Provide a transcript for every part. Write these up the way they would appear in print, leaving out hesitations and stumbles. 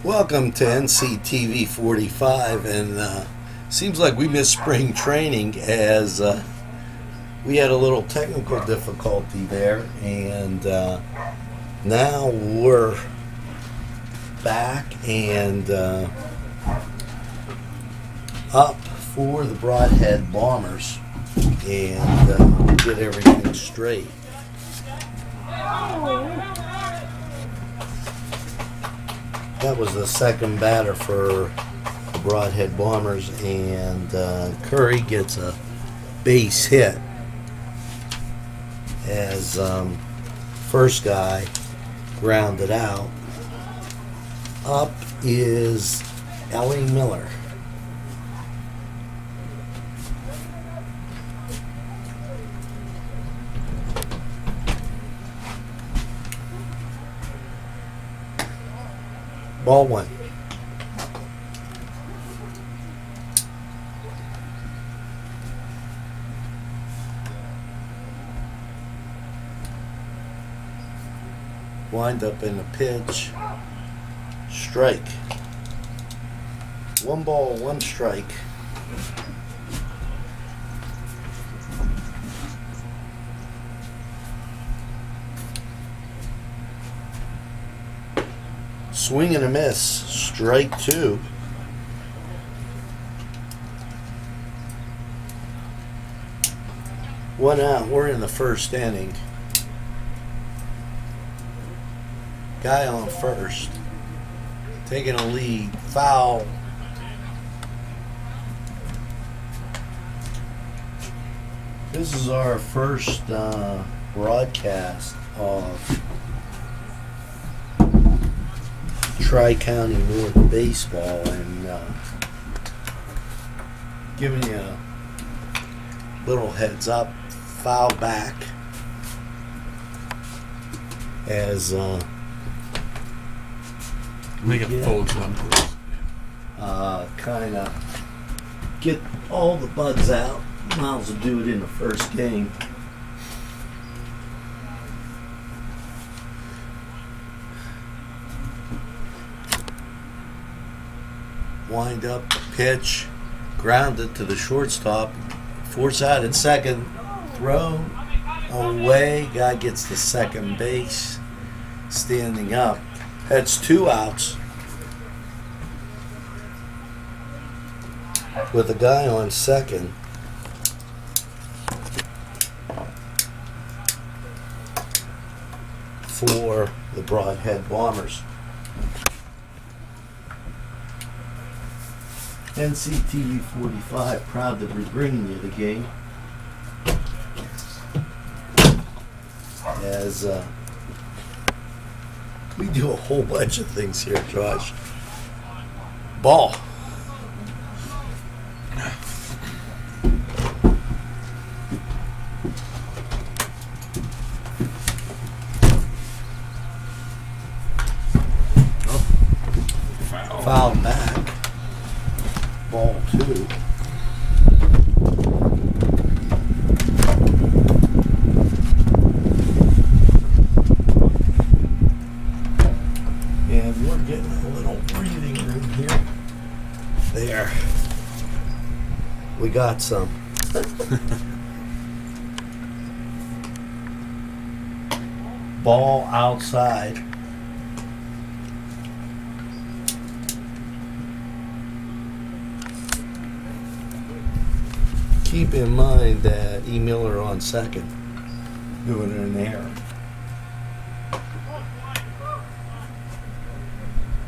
Welcome to NCTV45, and seems like we missed spring training as we had a little technical difficulty there, and now we're back and up for the Broadhead Bombers, and we'll get everything straight. That was the second batter for the Broadhead Bombers, and Curry gets a base hit as first guy grounded out. Up is Ellie Miller. Ball one. Wind up in the pitch. Strike. 1 ball, 1 strike. Swing and a miss. Strike 2. One out. We're in the first inning. Guy on first. Taking a lead. Foul. This is our first broadcast of Tri-County North BaseBall, and giving you a little heads up, foul back as make it full jump. Kind of get all the bugs out. Miles will do it in the first game. Wind up, pitch, grounded to the shortstop, force out at second, throw away, guy gets to second base, standing up. That's 2 outs with a guy on second. For the Broadhead Bombers. NCTV45 proud to be bringing you the game as we do a whole bunch of things here, Josh. Ball. Foul back. Ball 2. And we're getting a little breathing room here. There. We got some. Ball outside. Keep in mind that E. Miller on second, doing it in the air.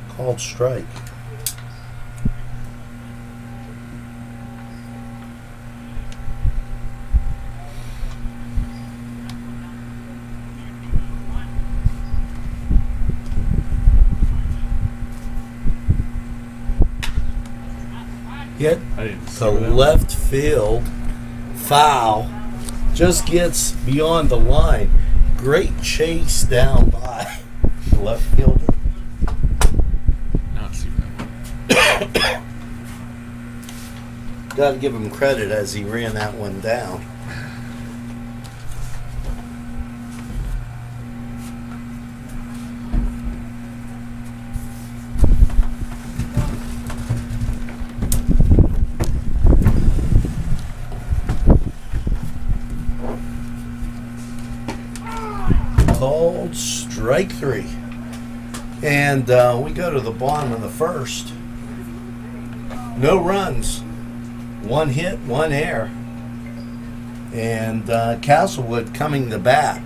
Called strike. Hit to left field, foul, just gets beyond the line. Great chase down by the left fielder. Not see that. Got to give him credit as he ran that one down. strike three. And we go to the bottom of the first. No runs. One hit, one error. And Castlewood coming to bat.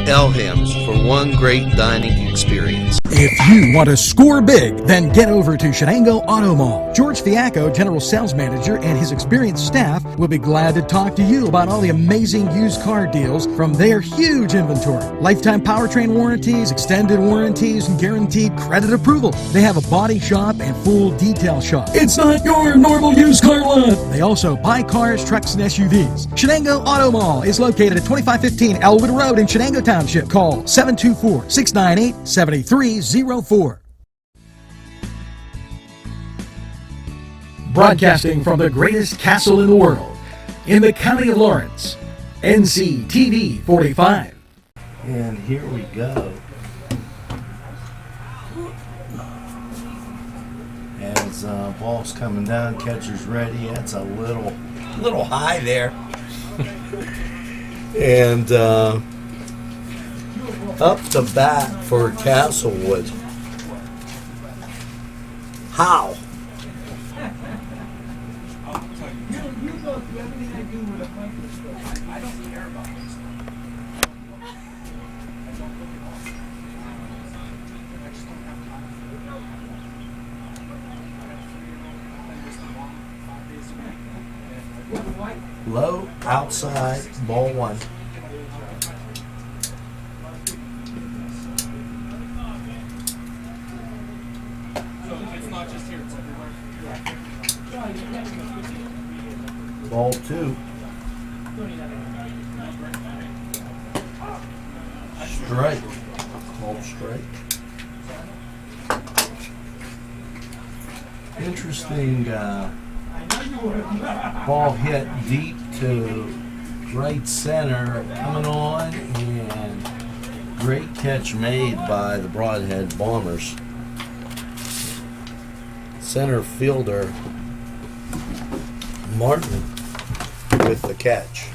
Elham's for one great dining experience. If you want to score big, then get over to Shenango Auto Mall. George Fiacco, General Sales Manager, and his experienced staff will be glad to talk to you about all the amazing used car deals from their huge inventory. Lifetime powertrain warranties, extended warranties, and guaranteed credit approval. They have a body shop and full detail shop. It's not your normal used car lot. They also buy cars, trucks, and SUVs. Shenango Auto Mall is located at 2515 Elwood Road in Shenango Township. Call 724-698-7304. Broadcasting from the greatest castle in the world, in the county of Lawrence, NCTV45. And here we go. As ball's coming down, catcher's ready. That's a little high there. And up the bat for Castlewood. How? Low, outside, ball one. Ball two. Strike. Called strike. Interesting ball hit deep to right center, coming on, and great catch made by the Broadhead Bombers. Center fielder Martin with the catch.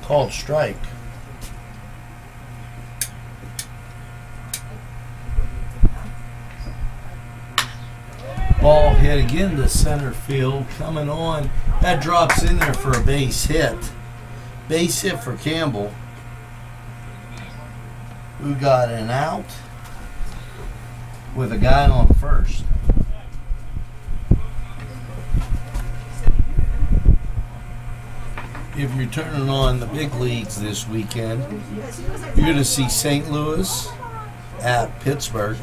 Called strike. Ball hit again to center field, coming on. That drops in there for a base hit. Base hit for Campbell, who got an out with a guy on first. If you're turning on the big leagues this weekend, you're going to see St. Louis at Pittsburgh.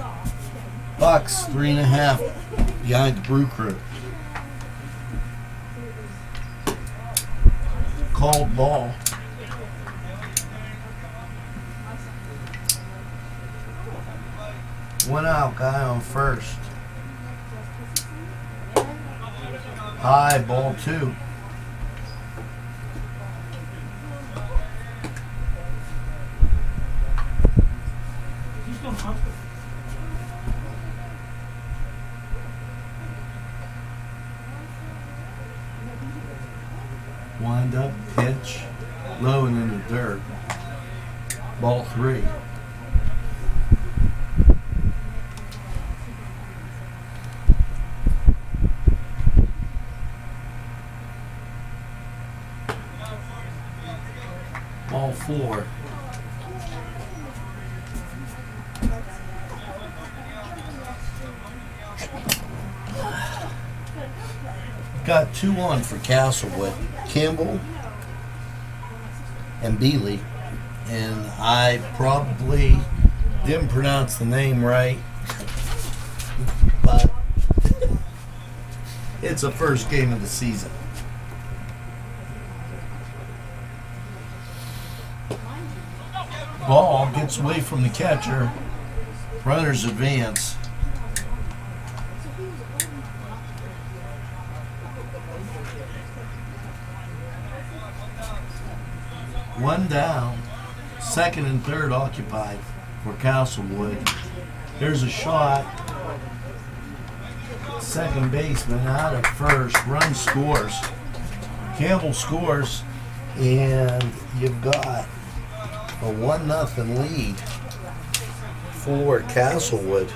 Bucks 3.5 behind the Brew Crew. Called ball. One out, guy on first. High, ball two. Wind up, pitch, low and in the dirt. Ball three. Ball four. Got 2 on for Castlewood. Campbell and Bealey, and I probably Didn't pronounce the name right, but it's the first game of the season. Ball gets away from the catcher. Runners advance. One down. Second and third occupied for Castlewood. There's a shot. Second baseman out at first. Run scores. Campbell scores. And you've got a 1-0 lead for Castlewood.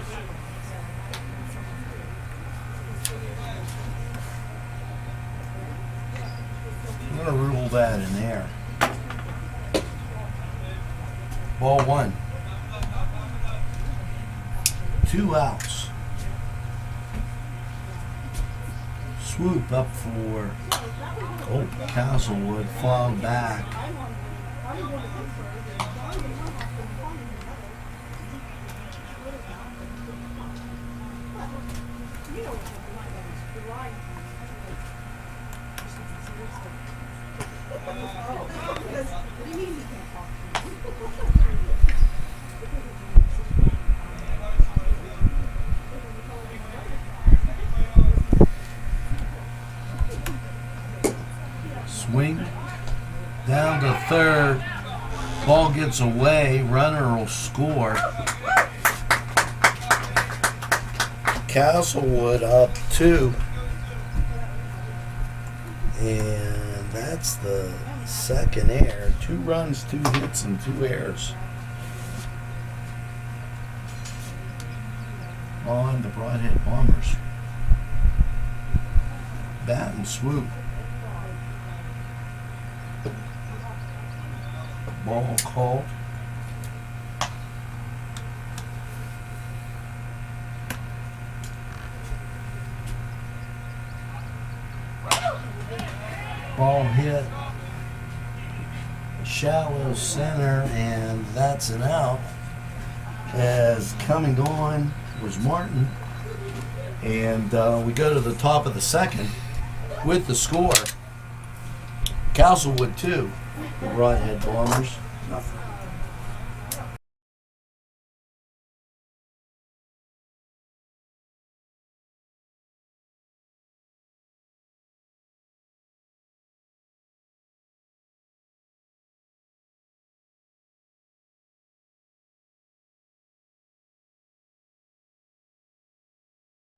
I'm going to rule that in there. Ball one. 2 outs. Swoop up for Castlewood. Fall back. Swing down to third. Ball gets away. Runner will score. Castlewood up 2. And that's the second error. 2 runs, 2 hits, and 2 errors on the Broadhead Bombers. Bat and swoop. Ball called. Ball hit shallow center, and that's an out. As coming on was Martin, and we go to the top of the second with the score. Castlewood 2, the Broadhead Bombers 0.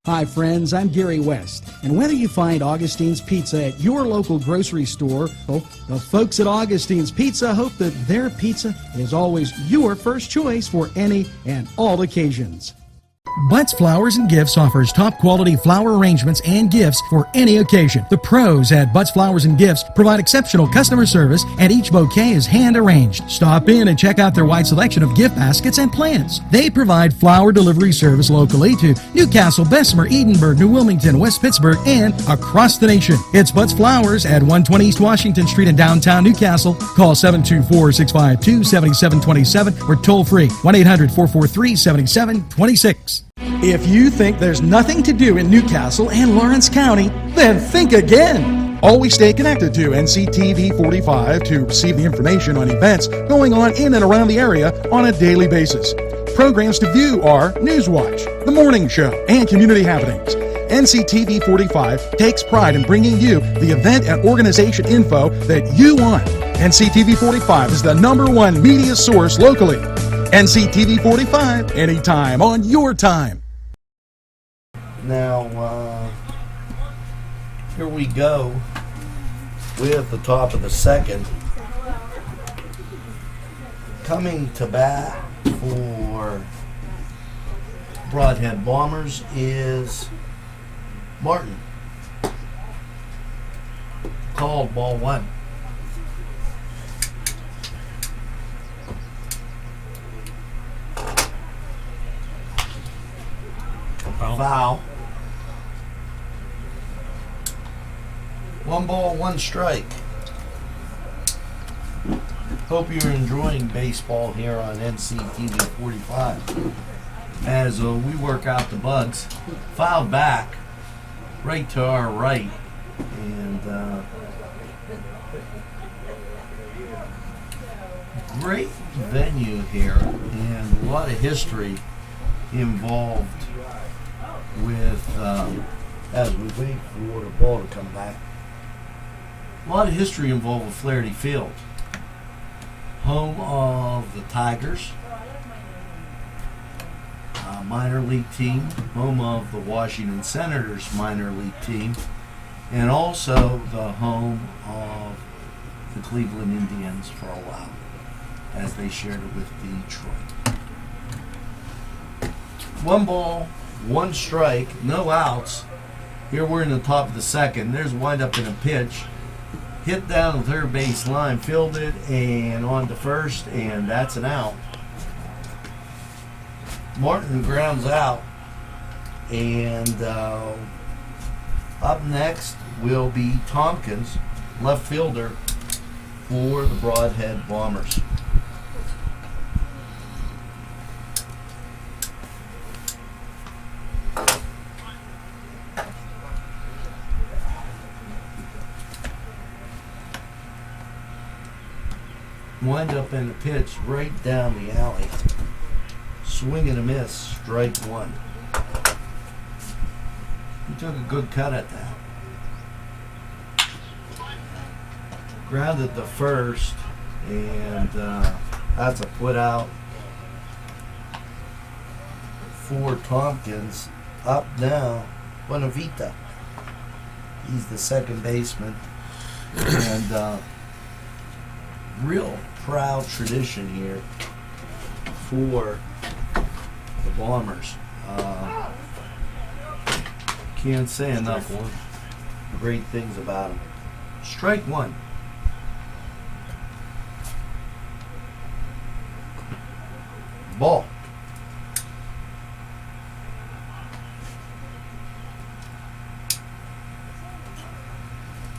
Hi friends, I'm Gary West, and whether you find Augustine's Pizza at your local grocery store, well, the folks at Augustine's Pizza hope that their pizza is always your first choice for any and all occasions. Butts Flowers and Gifts offers top quality flower arrangements and gifts for any occasion. The pros at Butts Flowers and Gifts provide exceptional customer service, and each bouquet is hand arranged. Stop in and check out their wide selection of gift baskets and plants. They provide flower delivery service locally to Newcastle, Bessemer, Edinburgh, New Wilmington, West Pittsburgh, and across the nation. It's Butts Flowers at 120 East Washington Street in downtown Newcastle. Call 724-652-7727 or toll free 1-800-443-7726. If you think there's nothing to do in Newcastle and Lawrence County, then think again. Always stay connected to NCTV45 to receive the information on events going on in and around the area on a daily basis. Programs to view are Newswatch, The Morning Show, and Community Happenings. NCTV45 takes pride in bringing you the event and organization info that you want. NCTV45 is the #1 media source locally. NCTV45, anytime on your time. Now, here we go with the top of the second. Coming to bat for Broadhead Bombers is Martin. Called ball 1. Foul. 1 ball, 1 strike. Hope you're enjoying baseball here on NCTV45. As we work out the bugs, filed back right to our right, and great venue here, and a lot of history involved with as we wait for the ball to come back. A lot of history involved with Flaherty Field, home of the Tigers, minor league team, home of the Washington Senators minor league team, and also the home of the Cleveland Indians for a while, as they shared it with Detroit. 1 ball, 1 strike, no outs. Here we're in the top of the second. There's a windup in a pitch. Hit down the third base line, fielded, and on to first, and that's an out. Martin grounds out, and up next will be Tompkins, left fielder for the Broadhead Bombers. Wind up in the pitch right down the alley. Swing and a miss, strike 1. He took a good cut at that. Grounded to first, and that's a put out for Tompkins. Up now, Bonavita. He's the second baseman, and real proud tradition here for the Bombers. Can't say enough great things about them. Strike 1. Ball.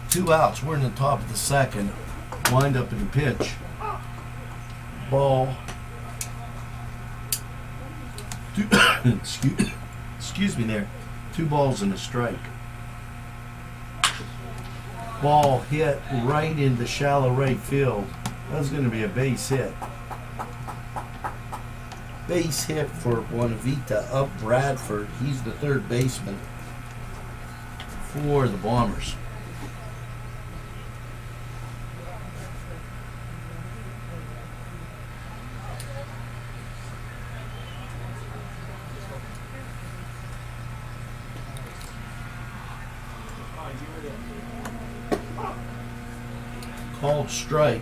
Two outs. We're in the top of the second. Wind up in the pitch. Ball. Excuse me there. 2 balls and a strike. Ball hit right into shallow right field. That's going to be a base hit. Base hit for Bonavita up Bradford. He's the third baseman for the Bombers. Called strike.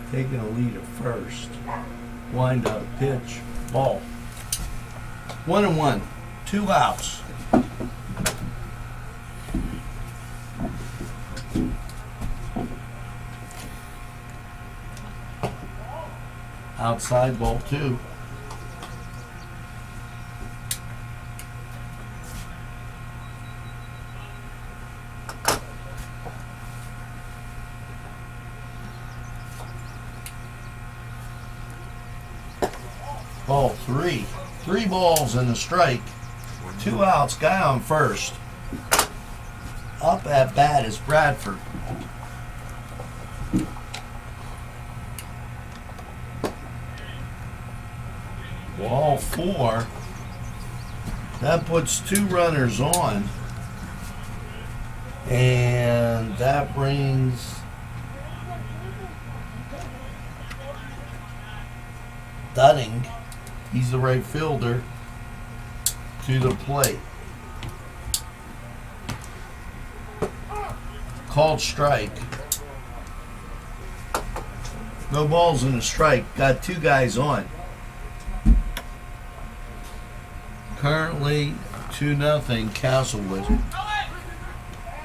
Taking a lead at first. Wind up pitch. Ball. 1-1. 2 outs. Outside, ball 2. Ball 3. 3 balls and a strike. 2 outs. Guy on first. Up at bat is Bradford. Ball 4. That puts 2 runners on. And that brings Dunning, he's the right fielder, to the plate. Called strike. No balls in a strike. Got 2 guys on. Currently 2-0 Castlewood.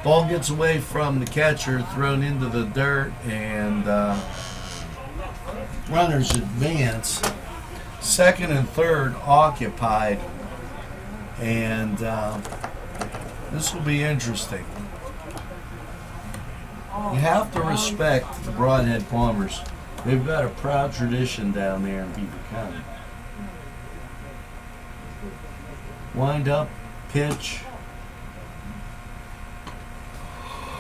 Ball gets away from the catcher, thrown into the dirt, and runners advance. Second and third occupied, and this will be interesting. You have to respect the Broadhead Bombers. They've got a proud tradition down there in Beaver County. Wind up, pitch,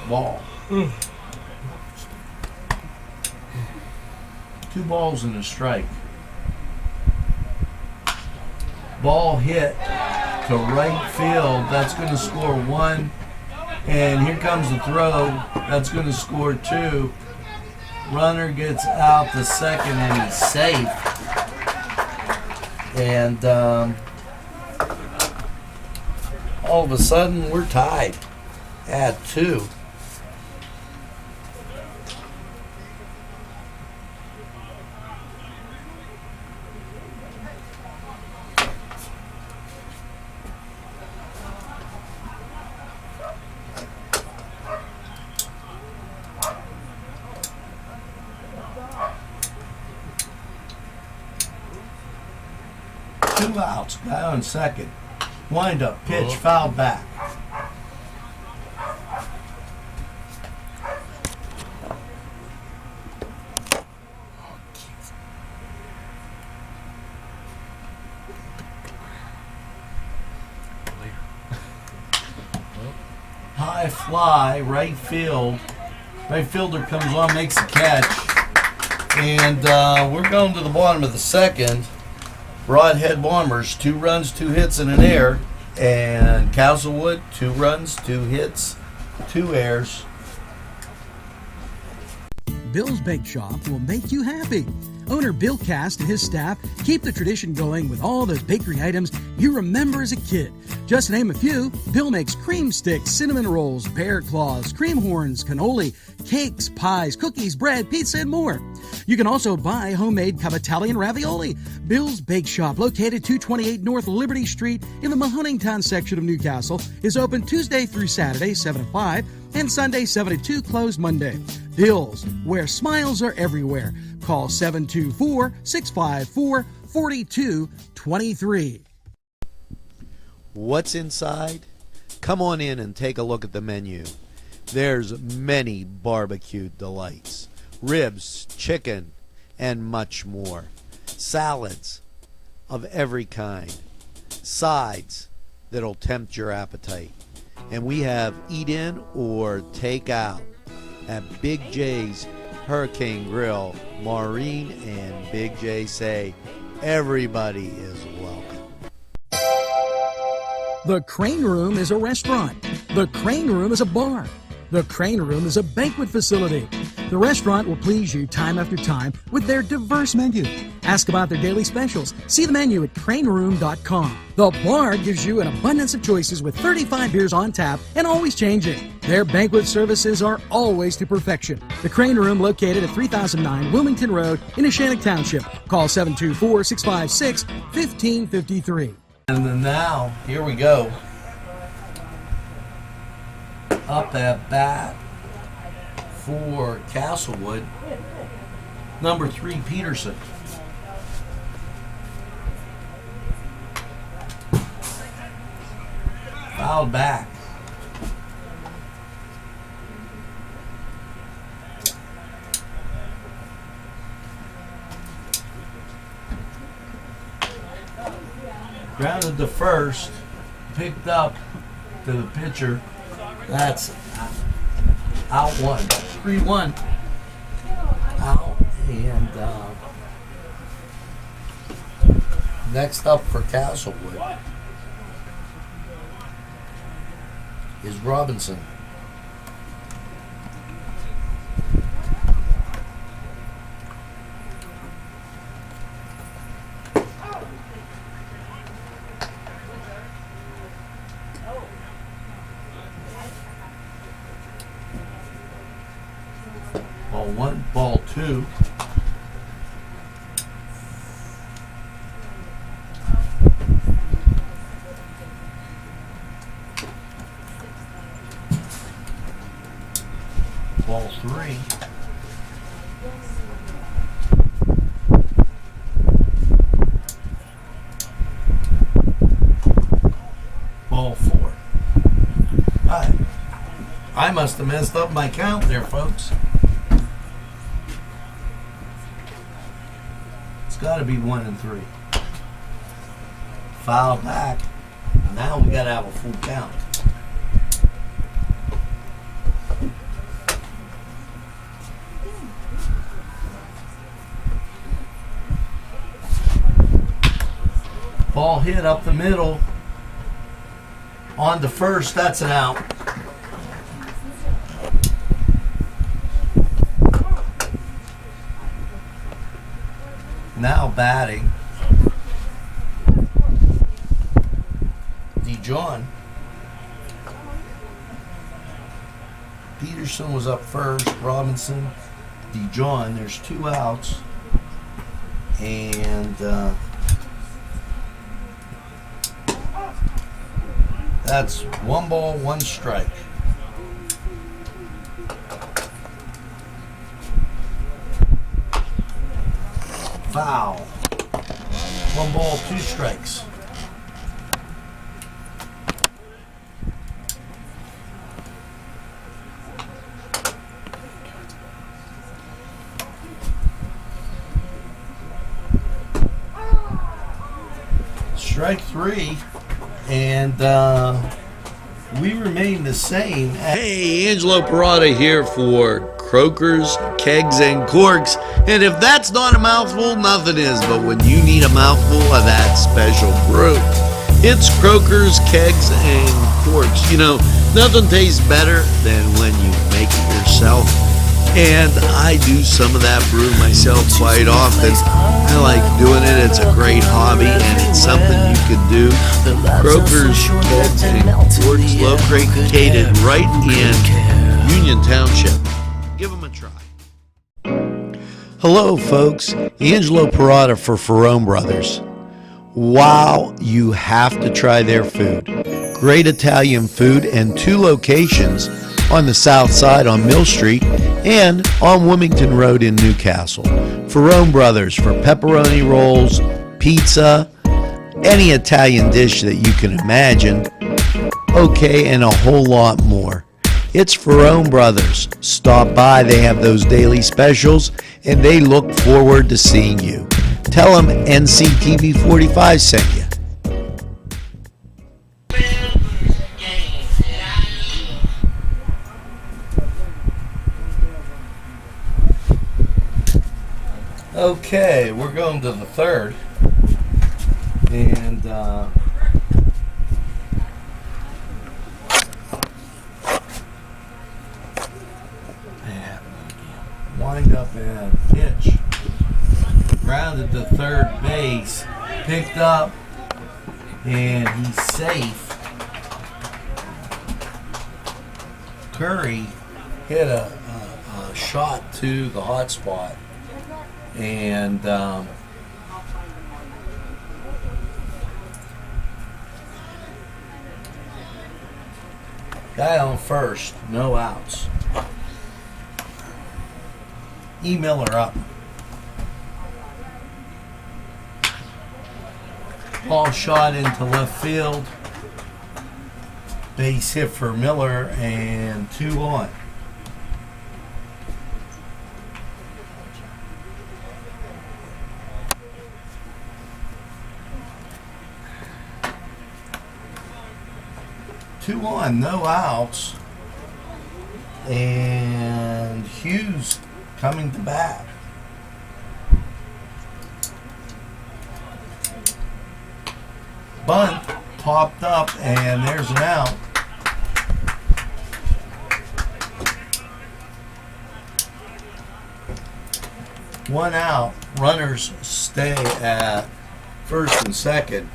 ball. 2 balls and a strike. Ball hit to right field. That's going to score 1. And here comes the throw. That's going to score 2. Runner gets out to second and he's safe. And all of a sudden we're tied at 2. Two outs, guy on second. Wind up, pitch, foul back. High fly, right field. Right fielder comes on, makes a catch. And we're going to the bottom of the second. Broadhead Bombers, 2 runs, 2 hits, and an error. And Castlewood, 2 runs, 2 hits, 2 errors. Bill's Bake Shop will make you happy. Owner Bill Cast and his staff keep the tradition going with all those bakery items you remember as a kid. Just to name a few, Bill makes cream sticks, cinnamon rolls, bear claws, cream horns, cannoli, cakes, pies, cookies, bread, pizza, and more. You can also buy homemade Cavatelli and ravioli. Bill's Bake Shop, located 228 North Liberty Street in the Mahoningtown section of Newcastle, is open Tuesday through Saturday, 7 to 5, and Sunday, 7 to 2, closed Monday. Bill's, where smiles are everywhere. Call 724-654-4223. What's inside? Come on in and take a look at the menu. There's many barbecued delights. Ribs, chicken, and much more. Salads of every kind. Sides that'll tempt your appetite. And we have eat in or take out at Big J's Hurricane Grill. Maureen and Big J say everybody is welcome. The Crane Room is a restaurant. The Crane Room is a bar. The Crane Room is a banquet facility. The restaurant will please you time after time with their diverse menu. Ask about their daily specials. See the menu at craneroom.com. The bar gives you an abundance of choices with 35 beers on tap and always changing. Their banquet services are always to perfection. The Crane Room, located at 3009 Wilmington Road in Neshannock Township. Call 724-656-1553. And then now, here we go. Up at bat for Castlewood, number 3, Peterson. Fouled back. Grounded to first, picked up to the pitcher. That's out 1. 3-1. Out. And next up for Castlewood is Robinson. Ball 1, ball 2. Ball 3. Ball 4. Hi. I must have messed up my count there, folks. It's got to be 1 and 3. Foul back. Now we got to have a full count. Ball hit up the middle. On to first, that's an out. Now batting. DeJohn. Peterson was up first. Robinson. DeJohn. There's 2 outs. And that's 1 ball, 1 strike. Foul. 1 ball, 2 strikes. Strike 3, and we remain the same. Hey, Angelo Parada here for Croakers, Kegs, and Corks. And if that's not a mouthful, nothing is. But when you need a mouthful of that special brew, it's Croakers, Kegs, and Corks. You know, nothing tastes better than when you make it yourself. And I do some of that brew myself quite often. I like doing it. It's a great hobby, and it's something you can do. Croakers, Kegs, and Corks, located right in Union Township. Give them a try. Hello, folks. Angelo Parada for Ferrone Brothers. Wow, you have to try their food. Great Italian food, and 2 locations on the south side on Mill Street and on Wilmington Road in Newcastle. Ferrone Brothers for pepperoni rolls, pizza, any Italian dish that you can imagine, okay, and a whole lot more. It's Ferrone Brothers. Stop by, they have those daily specials, and they look forward to seeing you. Tell them NCTV45 sent you. Okay, we're going to the 3rd, and wind up and pitch, grounded to 3rd base, picked up, and he's safe. Curry hit a shot to the hot spot. And guy on first, no outs. E. Miller up. Ball shot into left field. Base hit for Miller, and 2 on. Two on, no outs, and Hughes coming to bat. Bunt popped up, and there's an out. One out. Runners stay at first and second.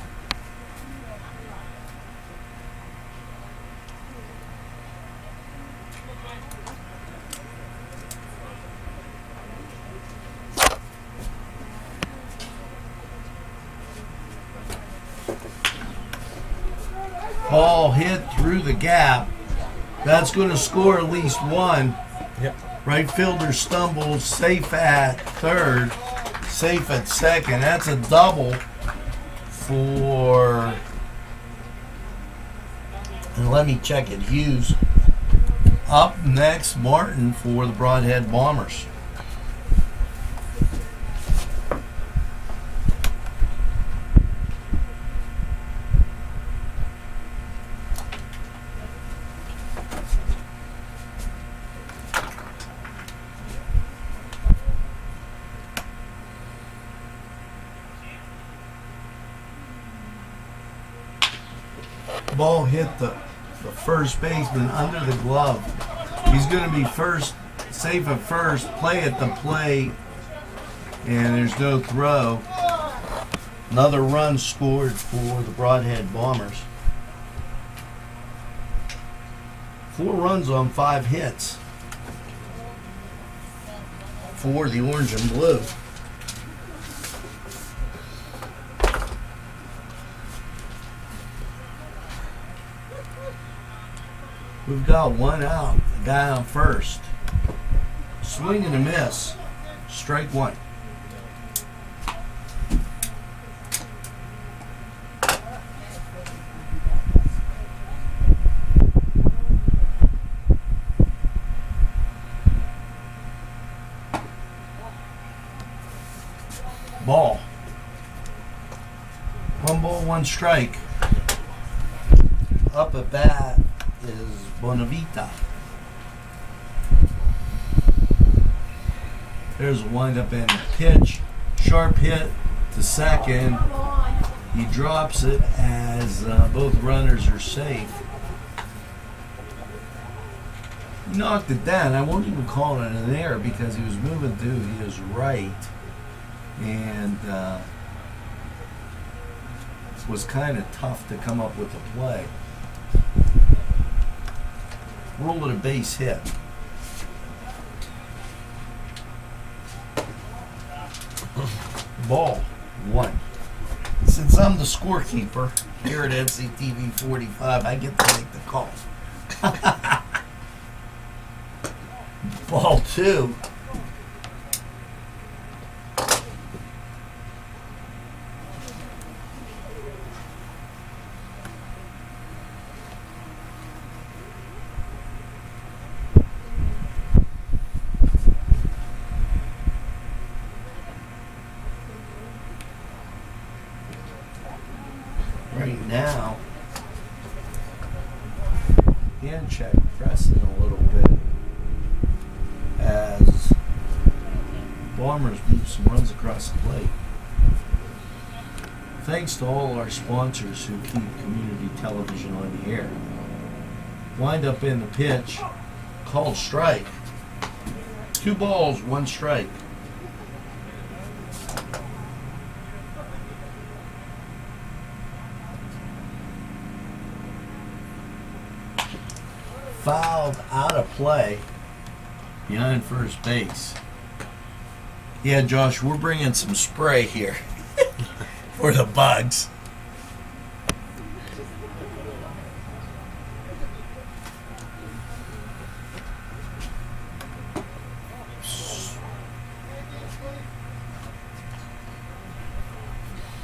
Ball hit through the gap. That's going to score at least 1. Yep. Right fielder stumbles, safe at 3rd, safe at 2nd. That's a double for, and let me check it, Hughes. Up next, Martin for the Broadhead Bombers. Ball hit the first baseman under the glove. He's going to be first, safe at first, play at the plate, and there's no throw. Another run scored for the Broadhead Bombers. 4 runs on 5 hits for the Orange and Blue. We've got 1 out, the guy on first. Swing and a miss. Strike 1. Ball. 1 ball, 1 strike. Up at bat is Bonavita. There's a windup and a pitch. Sharp hit to second. He drops it as both runners are safe. He knocked it down. I won't even call it an error because he was moving to his right and was kind of tough to come up with a play. Roll it a base hit. Ball 1. Since I'm the scorekeeper here at NCTV45, I get to make the call. Ball 2. Right now, hand check pressing a little bit as Bombers move some runs across the plate. Thanks to all our sponsors who keep community television on the air. Wind up in the pitch, called strike. 2 balls, 1 strike. Fouled out of play behind first base. Yeah, Josh, we're bringing some spray here for the bugs.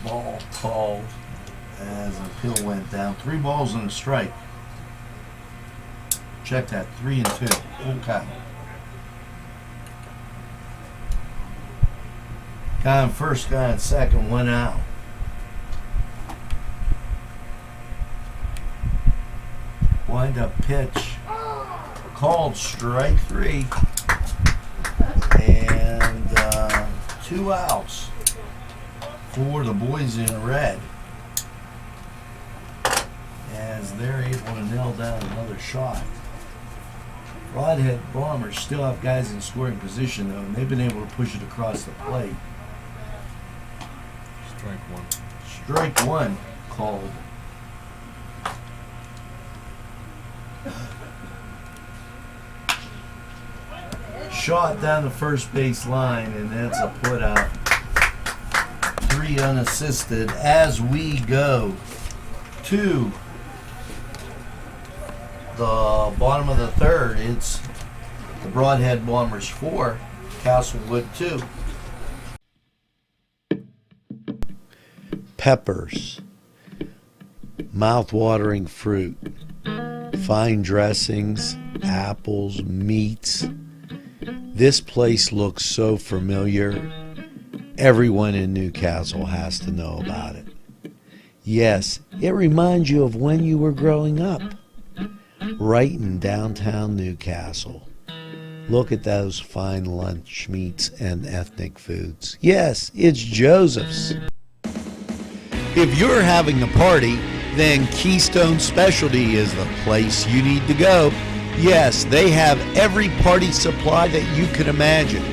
Ball called as a pill went down. 3 balls and a strike. Check that. 3 and 2. Okay. Guy on first, guy on second, 1 out. Wind up pitch. Called strike 3. And 2 outs for the boys in red, as they're able to nail down another shot. Broadhead Bombers still have guys in scoring position, though, and they've been able to push it across the plate. Strike 1. Strike 1 called. Shot down the first base line, and that's a put out. 3 unassisted as we go to the bottom of the 3rd. It's the Broadhead Bombers 4, Castlewood 2. Peppers, mouth-watering fruit, fine dressings, apples, meats. This place looks so familiar. Everyone in Newcastle has to know about it. Yes, it reminds you of when you were growing up, right in downtown Newcastle. Look at those fine lunch meats and ethnic foods. Yes, it's Joseph's. If you're having a party, then Keystone Specialty is the place you need to go. Yes, they have every party supply that you can imagine.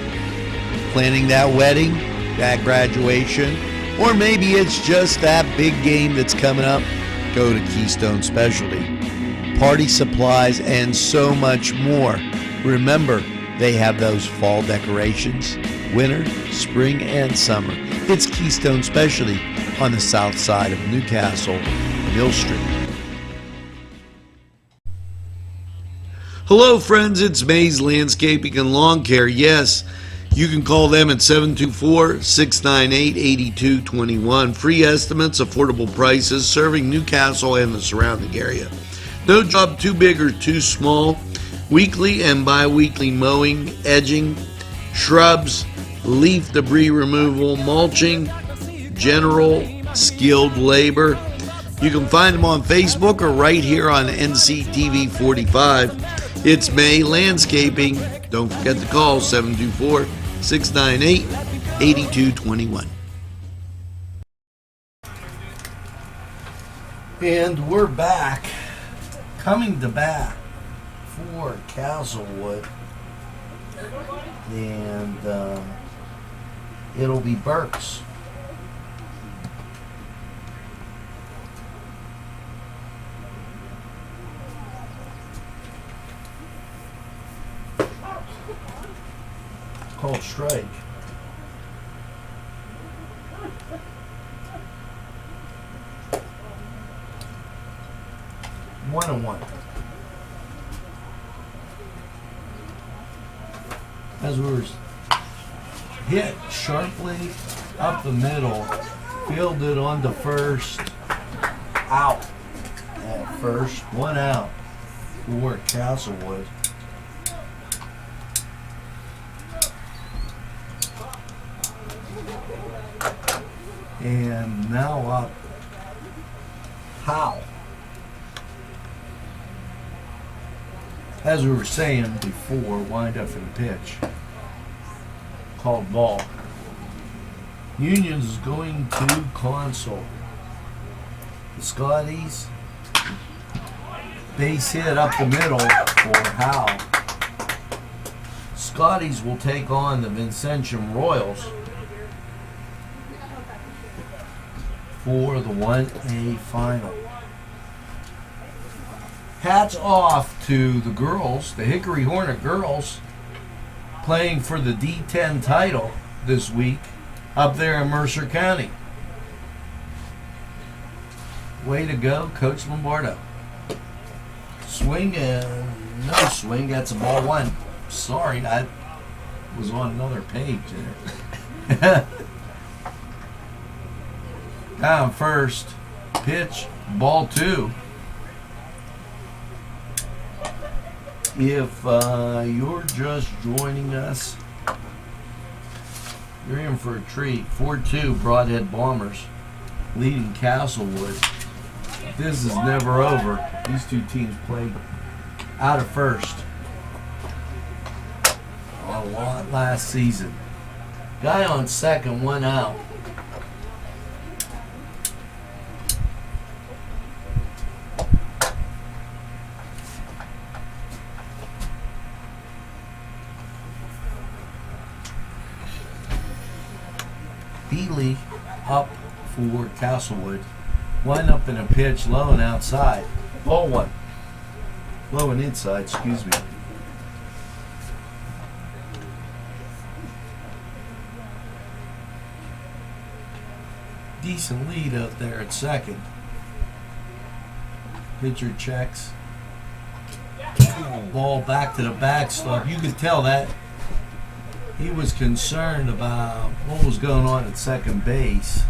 Planning that wedding, that graduation, or maybe it's just that big game that's coming up, go to Keystone Specialty. Party supplies and so much more. Remember, they have those fall decorations, winter, spring, and summer. It's Keystone Specialty on the south side of Newcastle, Mill Street. Hello friends, it's Mays Landscaping and Lawn Care. Yes, you can call them at 724-698-8221. Free estimates, affordable prices, serving Newcastle and the surrounding area. No job too big or too small. Weekly and bi-weekly mowing, edging, shrubs, leaf debris removal, mulching, general skilled labor. You can find them on Facebook or right here on NCTV45. It's May Landscaping. Don't forget to call 724-698-8221. And we're back, coming to bat for Castlewood, and it'll be Burks. Called strike. One and one. As we were hit sharply up the middle, fielded on to first, out at first, one out for Castlewood. And now up, Howe. As we were saying before, wind up for the pitch. Called ball. Unions is going to console. The Scotties, base hit up the middle for Howe. Scotties will take on the Vincentian Royals for the 1A final. Hats off to the girls, the Hickory Hornet girls, playing for the D10 title this week up there in Mercer County. Way to go, Coach Lombardo. Swing and no swing, that's a ball one. Sorry, I was on another page there. Down first, pitch, ball two. If you're just joining us, you're in for a treat. 4-2 Broadhead Bombers leading Castlewood. This is never over. These two teams played out of first a lot last season. Guy on second, one out. Beaver up for Castlewood. One up in a pitch, low and outside. Ball one. Low and inside, excuse me. Decent lead out there at second. Pitcher checks. Ball back to the backstop. You could tell that he was concerned about what was going on at second base.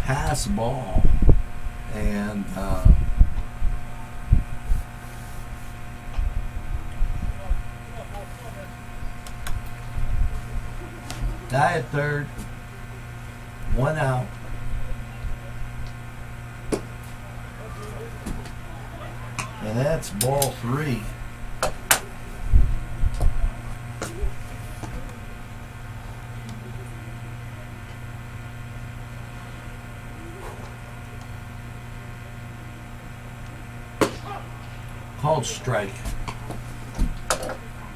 Pass ball. And Guy at third. 1 out. And that's ball 3. Called strike.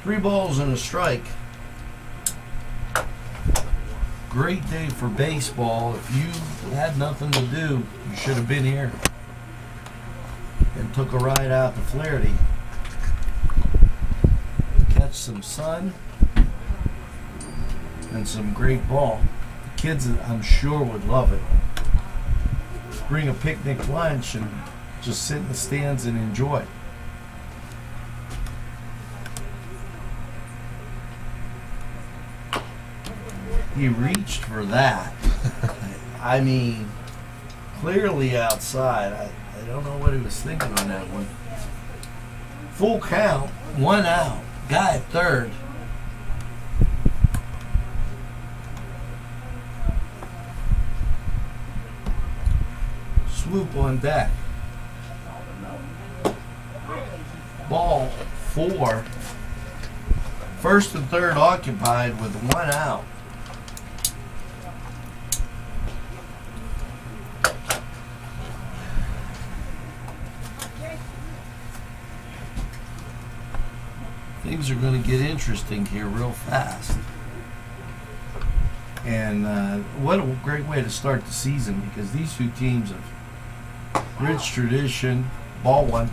3 balls and a strike. Great day for baseball. If you had nothing to do, you should have been here and took a ride out to Flaherty. Catch some sun and some great ball. The kids, I'm sure, would love it. Bring a picnic lunch and just sit in the stands and enjoy. He reached for that. I mean, clearly outside. I don't know what he was thinking on that one. Full count, 1 out. Guy at third. Swoop on deck. Ball 4. First and third occupied with 1 out. Things are going to get interesting here real fast. And what a great way to start the season, because these two teams have rich tradition. Ball 1.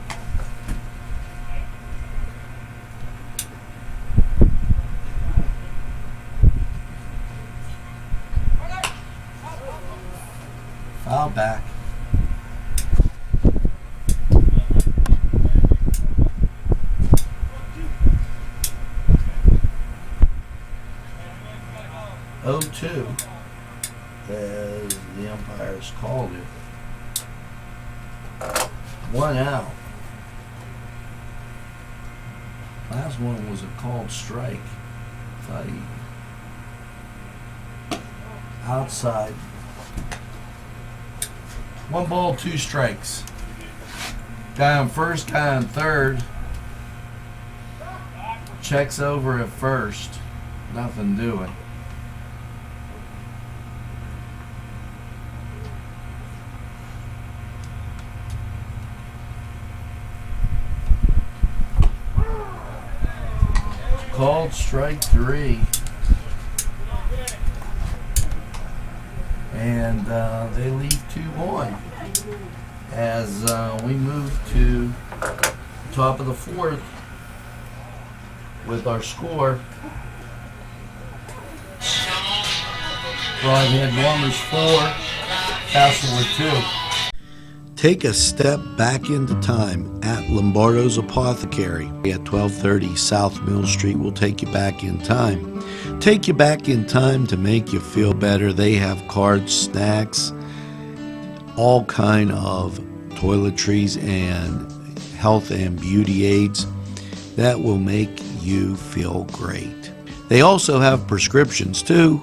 Foul back. Two, as the umpires called it. 1 out. Last one was a called strike. Thought he outside. 1 ball, 2 strikes. Guy on first, guy on third. Checks over at first. Nothing doing. Called strike 3. And they leave 2-1 as we move to the top of the 4th with our score. Broadhead Warmers 4, Castlewood 2. Take a step back into time at Lombardo's Apothecary at 1230 South Mill Street. Will take you back in time. Take you back in time to make you feel better. They have cards, snacks, all kind of toiletries and health and beauty aids that will make you feel great. They also have prescriptions too.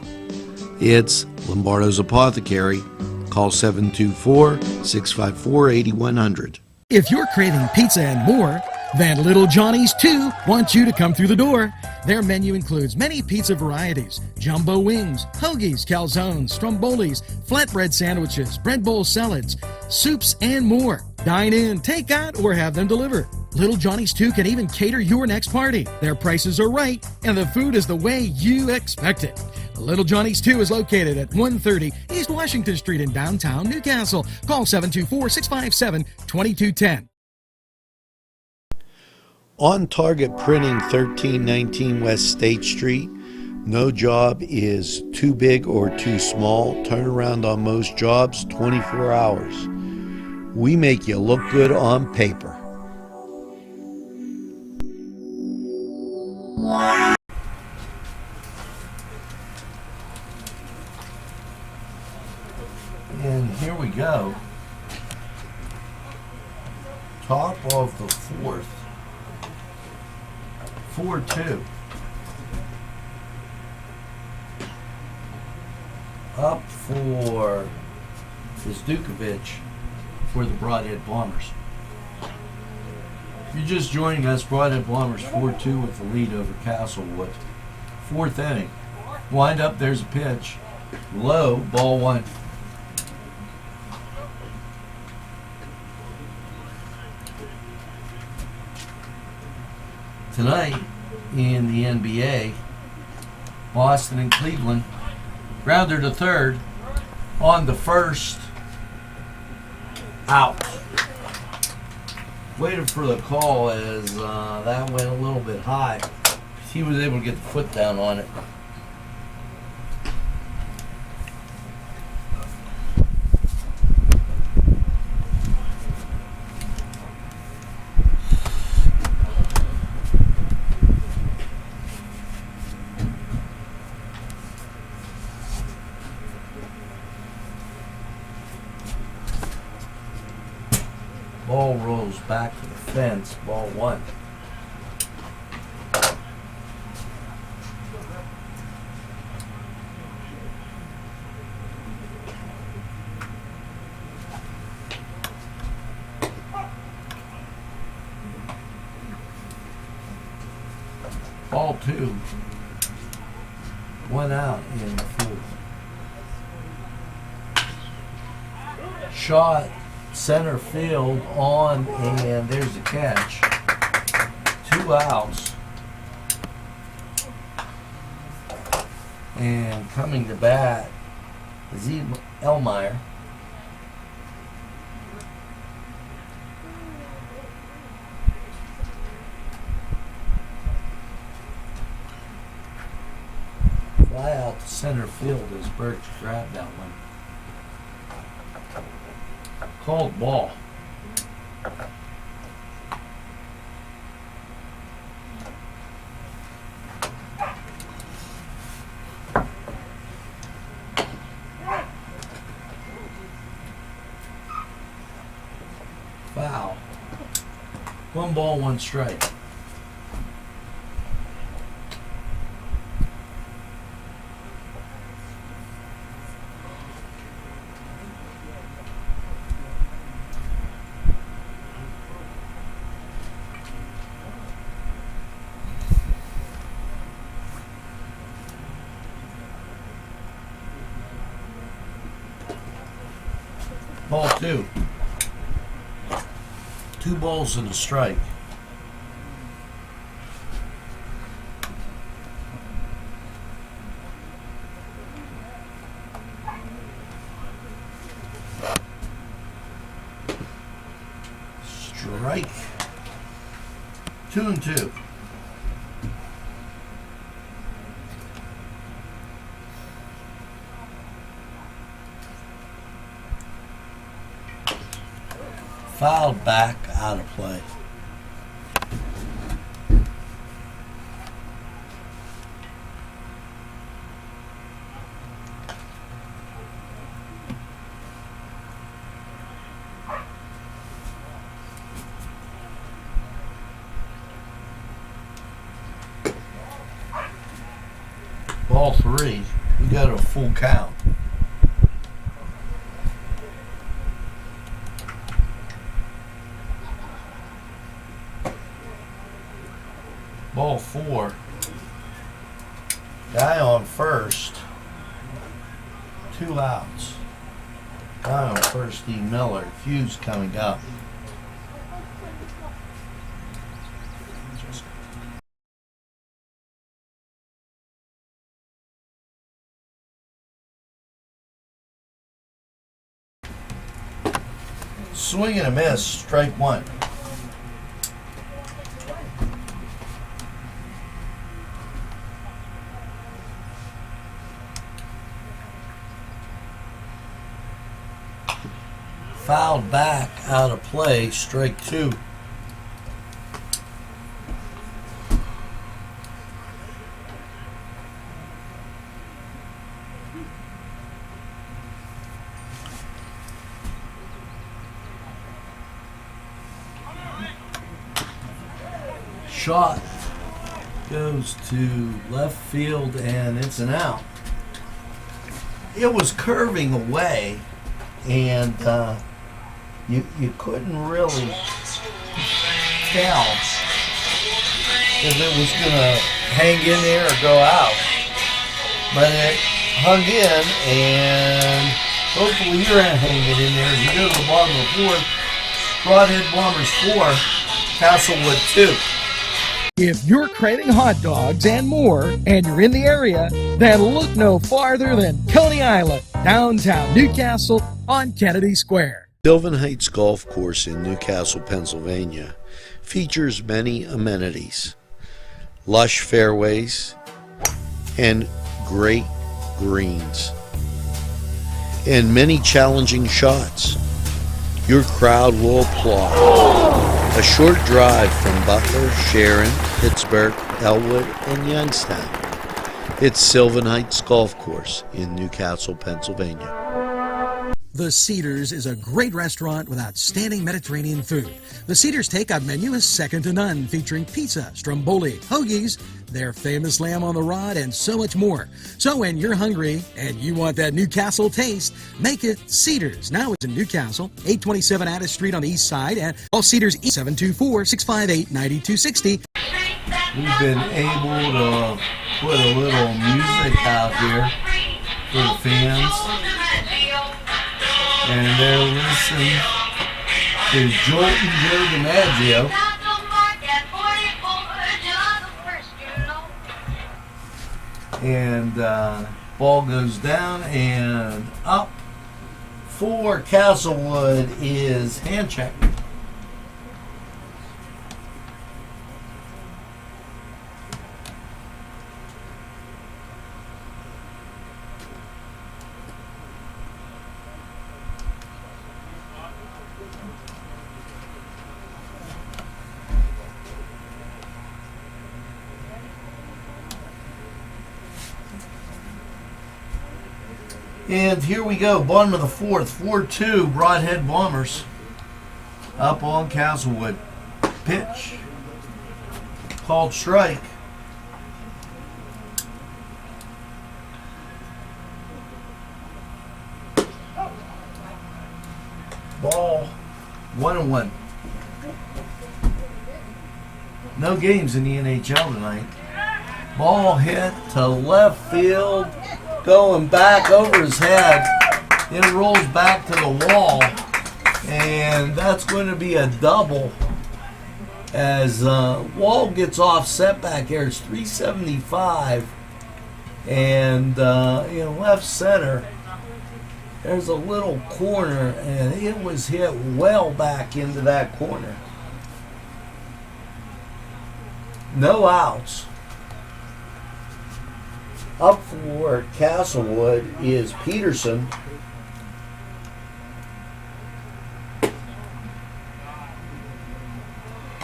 It's Lombardo's Apothecary. Call 724-654-8100. If you're craving pizza and more, then Little Johnny's 2 wants you to come through the door. Their menu includes many pizza varieties, jumbo wings, hoagies, calzones, strombolis, flatbread sandwiches, bread bowl salads, soups, and more. Dine in, take out, or have them delivered. Little Johnny's 2 can even cater your next party. Their prices are right, and the food is the way you expect it. Little Johnny's 2 is located at 130 East Washington Street in downtown Newcastle. Call 724-657-2210. On Target Printing, 1319 West State Street. No job is too big or too small. Turnaround on most jobs, 24 hours. We make you look good on paper. And here we go. Top of the 4th. 4-2. up for Zdukovic for the Broadhead Bombers. If you're just joining us, Broadhead Bombers 4-2 with the lead over Castlewood. Fourth inning. Wind up, there's a pitch. Low, ball one. Tonight in the NBA, Boston and Cleveland, grounder to third on the first, out. Waited for the call as that went a little bit high. He was able to get the foot down on it. Ball rolls back to the fence, ball one. Ball two. One out in the fourth. Shot center field on, and there's the catch. 2 outs. And coming to bat is Elmeyer. Fly out to center field as Birch grabbed that one. Called ball. Foul. 1 ball, 1 strike. Ball 2. 2 balls and a strike. Strike. 2-2. Fouled back, out of play. Ball 3, we got a full count. Ball 4. Guy on first. 2 outs. Guy on first, Steve Miller. Hughes coming up. Swing and a miss. Strike 1. Fouled back, out of play, strike 2. Shot goes to left field, and it's an out. it was curving away, and you couldn't really tell if it was going to hang in there or go out. But it hung in, and hopefully you're hanging in there as you go to the bottom of the fourth. Broadhead Bombers 4, Castlewood 2. If you're craving hot dogs and more, and you're in the area, then look no farther than Coney Island, downtown Newcastle on Kennedy Square. Sylvan Heights Golf Course in Newcastle, Pennsylvania features many amenities, lush fairways, and great greens, and many challenging shots. Your crowd will applaud. A short drive from Butler, Sharon, Pittsburgh, Elwood, and Youngstown. It's Sylvan Heights Golf Course in Newcastle, Pennsylvania. The Cedars is a great restaurant with outstanding Mediterranean food. The Cedars takeout menu is second to none, featuring pizza, stromboli, hoagies, their famous lamb on the rod, and so much more. So when you're hungry and you want that Newcastle taste, make it Cedars. Now it's in Newcastle, 827 Addis Street on the east side, and all Cedars 724-658-9260. We've been able to put a little music out here for the fans. And they're listening to Jolt and Joe DiMaggio. And ball goes down and up for Castlewood is hand check. And here we go, bottom of the fourth, 4-2, Broadhead Bombers up on Castlewood. Pitch, called strike. Ball, 1-1. No games in the NHL tonight. Ball hit to left field, going back over his head. It rolls back to the wall, and that's going to be a double as Wall gets off setback here. It's 375, and in left center there's a little corner, and it was hit well back into that corner. No outs. Up for Castlewood is Peterson.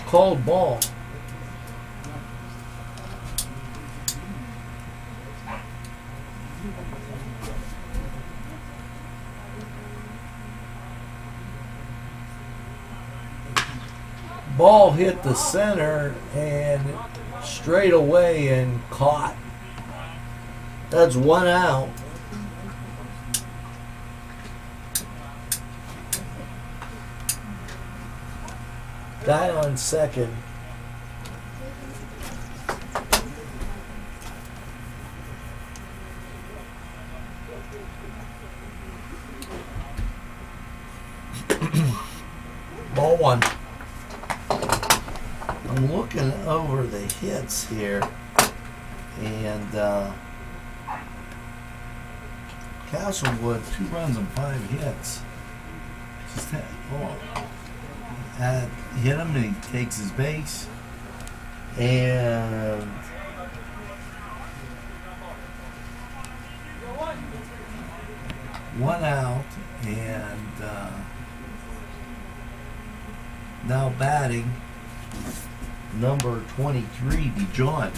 Called ball. Ball hit the center and straight away and caught. That's one out. Guy on second. Ball one. I'm looking over the hits here, and Castlewood, 2 runs and 5 hits. Just hit him and he takes his base. And one out, and now batting number 23, Dijon.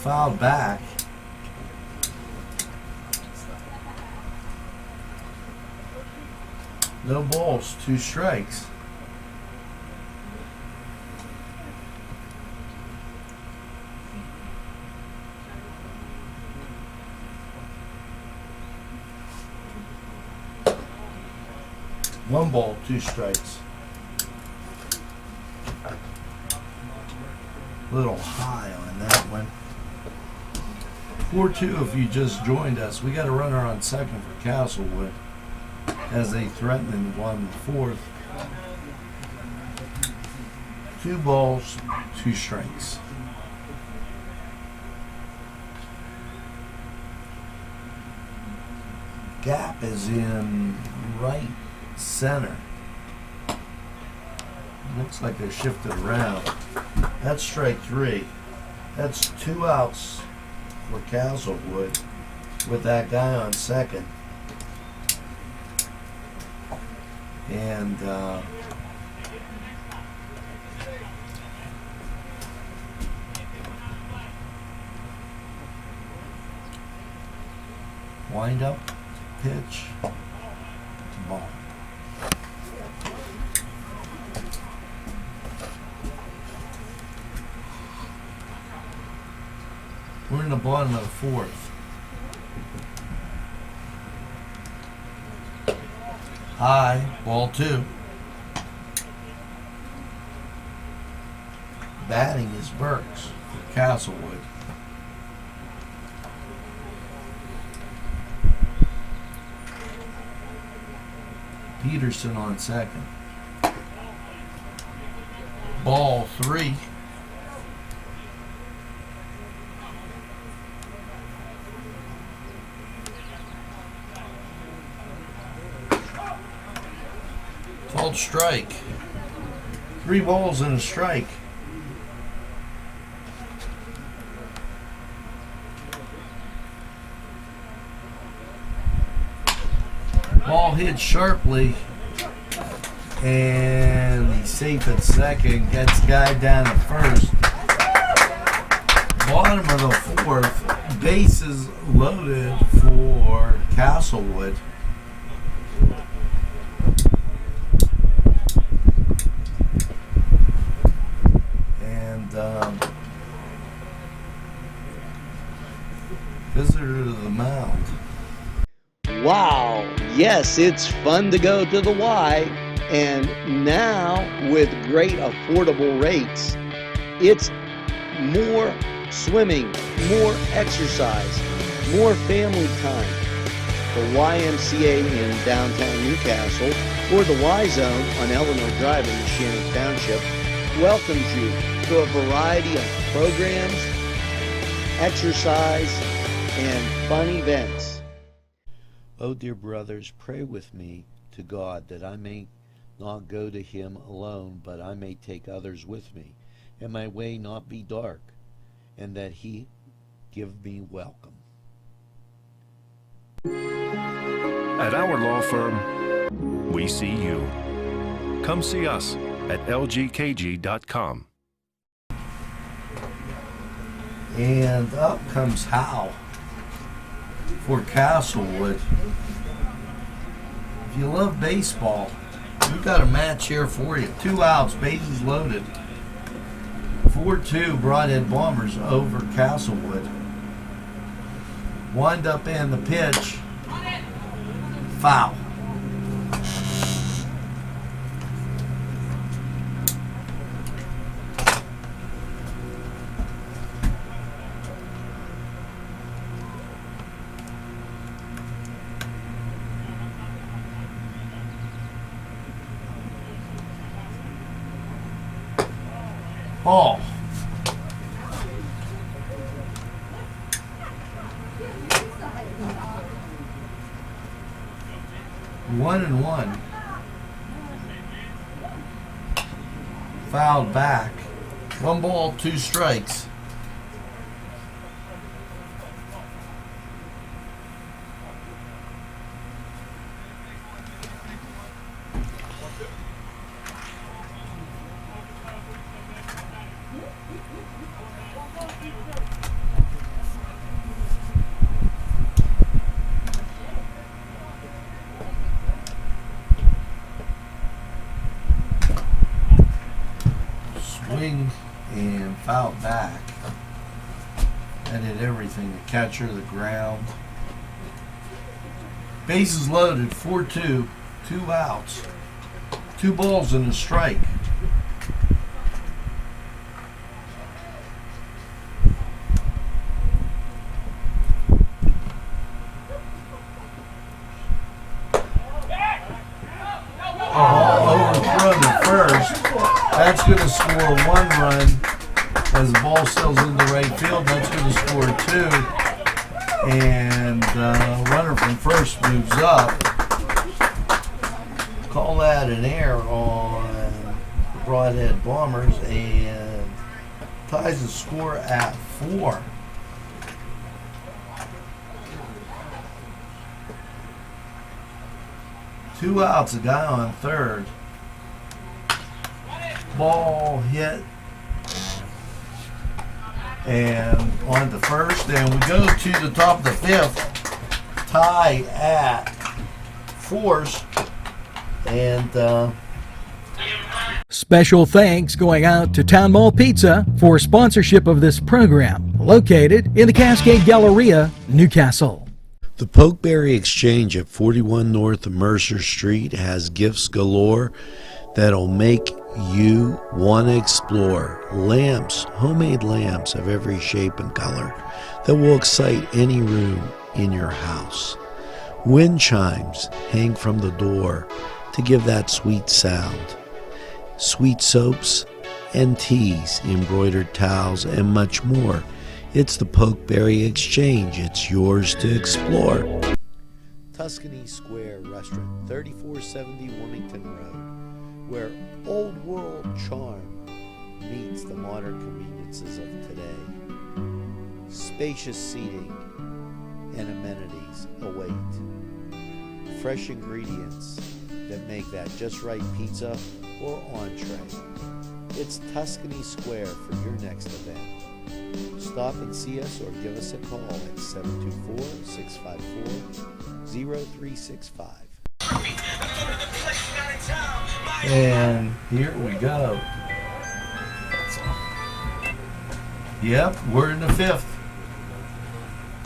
fouled back. No balls, 2 strikes. One ball, 2 strikes. A little high on that one. 4-2 if you just joined us. We got a runner on second for Castlewood as they threatened and won the 4th. 2 balls, 2 strikes. Gap is in right center. Looks like they shifted around. That's strike 3. That's 2 outs for Castlewood with that guy on second. And wind up, pitch, ball. We're in the bottom of the 4th. High, ball 2. Batting is Burks for Castlewood. Peterson on second. Ball 3. Called strike. 3 balls and a strike. Ball hit sharply, and he's safe at second. Gets guy down at first. Bottom of the 4th, bases loaded for Castlewood. Visitor to the mound. Wow, yes, it's fun to go to the Y, and now with great affordable rates, it's more swimming, more exercise, more family time. The YMCA in downtown Newcastle, or the Y Zone on Eleanor Drive in Shannon Township, welcomes you to a variety of programs, exercise, and fun events. Oh, dear brothers, pray with me to God that I may not go to him alone, but I may take others with me, and my way not be dark, and that he give me welcome. At our law firm, we see you. Come see us at lgkg.com. And up comes Howe for Castlewood. If you love baseball, we've got a match here for you. 2 outs, bases loaded. 4-2 Broadhead Bombers over Castlewood. Wind up and the pitch. Foul. Ball. One and one. Fouled back. 1 ball, 2 strikes. back. That hit everything, the catcher, the ground. Bases loaded, 4-2, 2 outs, 2 balls and a strike. Overthrown to first. That's going to score 1 run as the ball sails into right field. That's going to score 2. And runner from first moves up. Call that an error on the Broadhead Bombers and ties the score at 4. Two outs, a guy on third. Ball hit and on to first, and we go to the top of the 5th. Tie at 4s, and Special thanks going out to Town Mall Pizza for sponsorship of this program, located in the Cascade Galleria, Newcastle. the Pokeberry Exchange at 41 North Mercer Street has gifts galore that'll make you want to explore. Lamps, homemade lamps of every shape and color that will excite any room in your house. Wind chimes hang from the door to give that sweet sound. Sweet soaps and teas, embroidered towels, and much more. It's the Pokeberry Exchange. It's yours to explore. Tuscany Square Restaurant, 3470 Wilmington Road, where old world charm meets the modern conveniences of today. Spacious seating and amenities await. Fresh ingredients that make that just right pizza or entree. It's Tuscany Square for your next event. Stop and see us or give us a call at 724-654-0365. And here we go. Yep, we're in the 5th.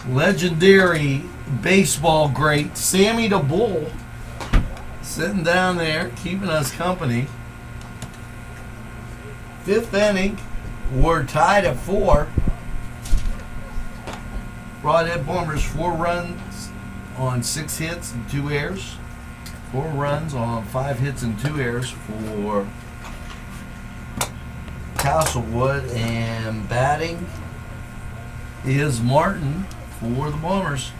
Legendary baseball great Sammy the Bull sitting down there keeping us company. 5th inning, we're tied at 4. Broadhead Bombers 4 runs on 6 hits and 2 errors. 4 runs on 5 hits and 2 errors for Castlewood, and batting is Martin for the Bombers.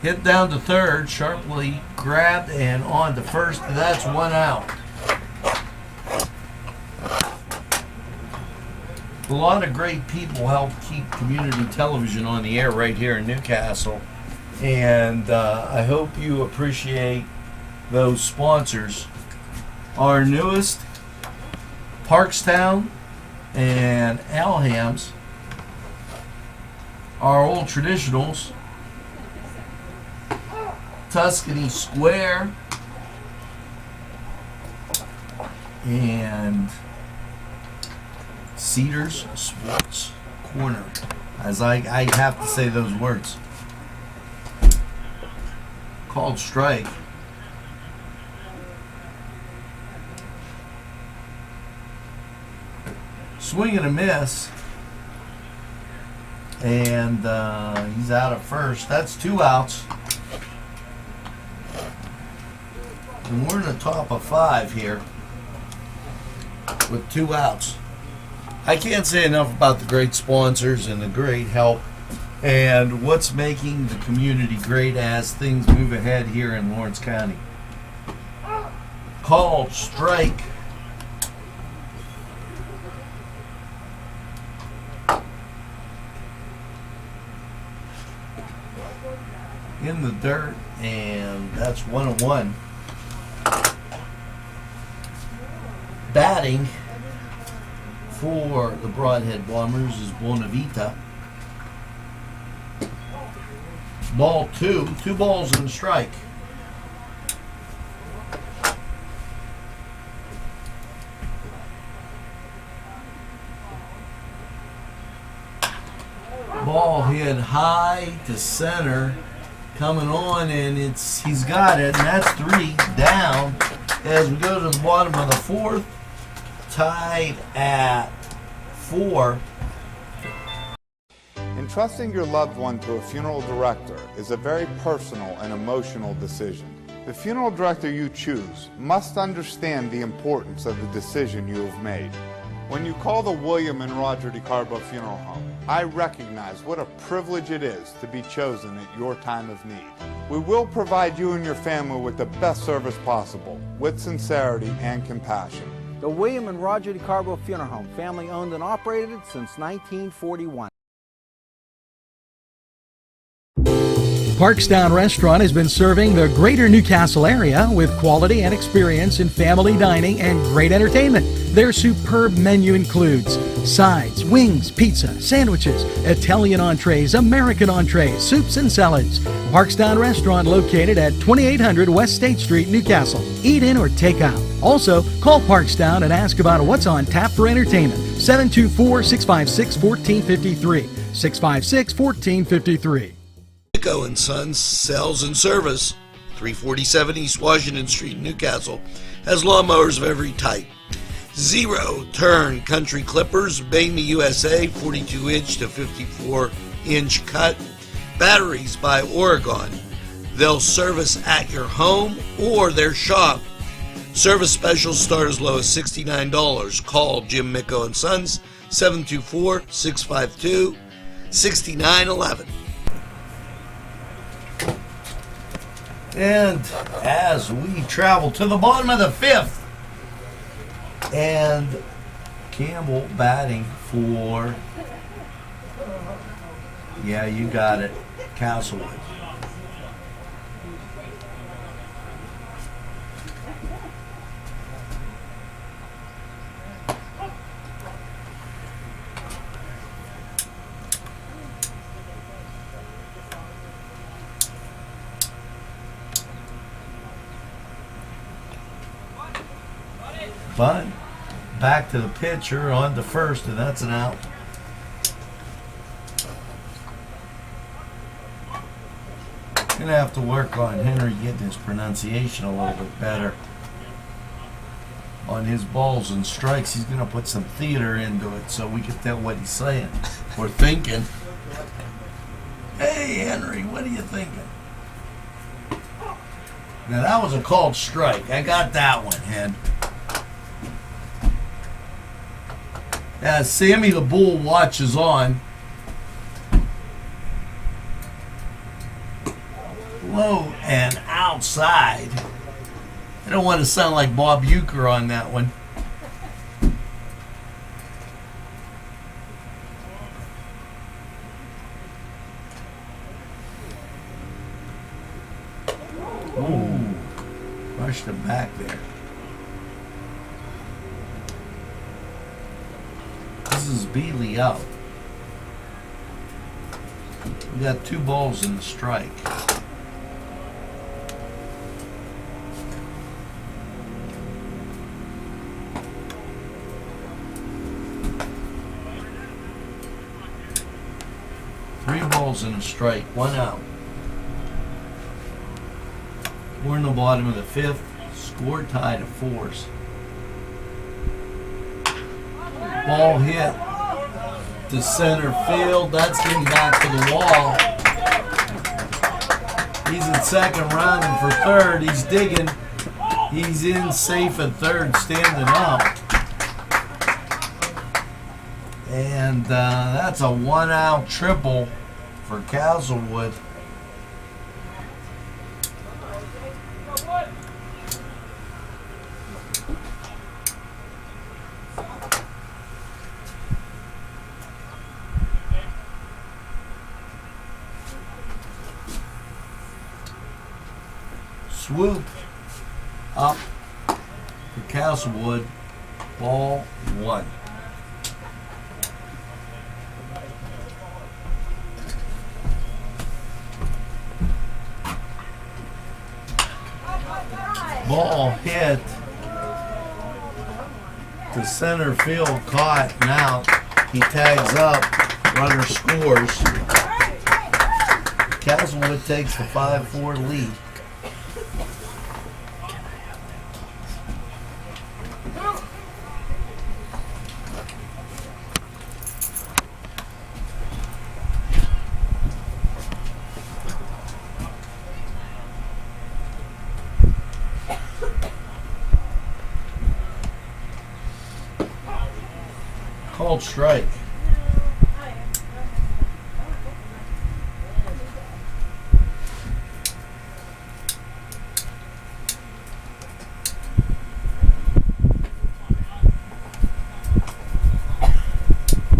Hit down to third, sharply grabbed and on to first. That's 1 out. A lot of great people help keep community television on the air right here in Newcastle, and I hope you appreciate those sponsors. Our newest, Parkstown and Alhams. Our old traditionals, Tuscany Square and Cedars Sports Corner, as I have to say those words. Called strike. Swing and a miss, and he's out at first. That's 2 outs, and we're in the top of 5 here with 2 outs. I can't say enough about the great sponsors and the great help and what's making the community great as things move ahead here in Lawrence County. Called strike. In the dirt, and that's 1-1. Batting for the Broadhead Bombers is Bonavita. Ball 2, 2 balls and a strike. high to center, coming on, and he's got it, and that's 3 down. As we go to the bottom of the 4th, tied at 4. Entrusting your loved one to a funeral director is a very personal and emotional decision. The funeral director you choose must understand the importance of the decision you have made. When you call the William and Roger DeCarbo Funeral Home, I recognize what a privilege it is to be chosen at your time of need. We will provide you and your family with the best service possible, with sincerity and compassion. The William and Roger DeCarbo Funeral Home, family owned and operated since 1941. Parkstown Restaurant has been serving the greater Newcastle area with quality and experience in family dining and great entertainment. Their superb menu includes sides, wings, pizza, sandwiches, Italian entrees, American entrees, soups and salads. Parkstown Restaurant located at 2800 West State Street, Newcastle. Eat in or take out. Also, call Parkstown and ask about what's on tap for entertainment. 724-656-1453. 656-1453. And Sons Sales and Service, 347 East Washington Street, Newcastle, has lawnmowers of every type. 0-turn country clippers, made in the USA, 42-inch to 54-inch cut. Batteries by Oregon. They'll service at your home or their shop. Service specials start as low as $69. Call Jim Micco and Sons, 724-652-6911. And as we travel to the bottom of the 5th, and Campbell batting for, yeah, you got it, Castlewood. But back to the pitcher on the first, and that's an out. Gonna have to work on Henry getting his pronunciation a little bit better on his balls and strikes. He's gonna put some theater into it so we can tell what he's saying or thinking. Hey Henry, what are you thinking? Now that was a called strike. I got that one, Hen. As Sammy the Bull watches on, low and outside. I don't want to sound like Bob Uecker on that one. Ooh, rushed him back there. This is Beasley out. We got 2 balls in the strike. Three balls in a strike, 1 out. We're in the bottom of the 5th. Score tied at 4s. Ball hit to center field. That's getting back to the wall. He's in second, running for third. He's digging. He's in safe at third, standing up. And that's a 1-out triple for Castlewood. Swoop up for Castlewood. Ball 1. Ball hit to center field, caught and out. He tags up, runner scores. Castlewood takes the 5-4 lead. Called strike.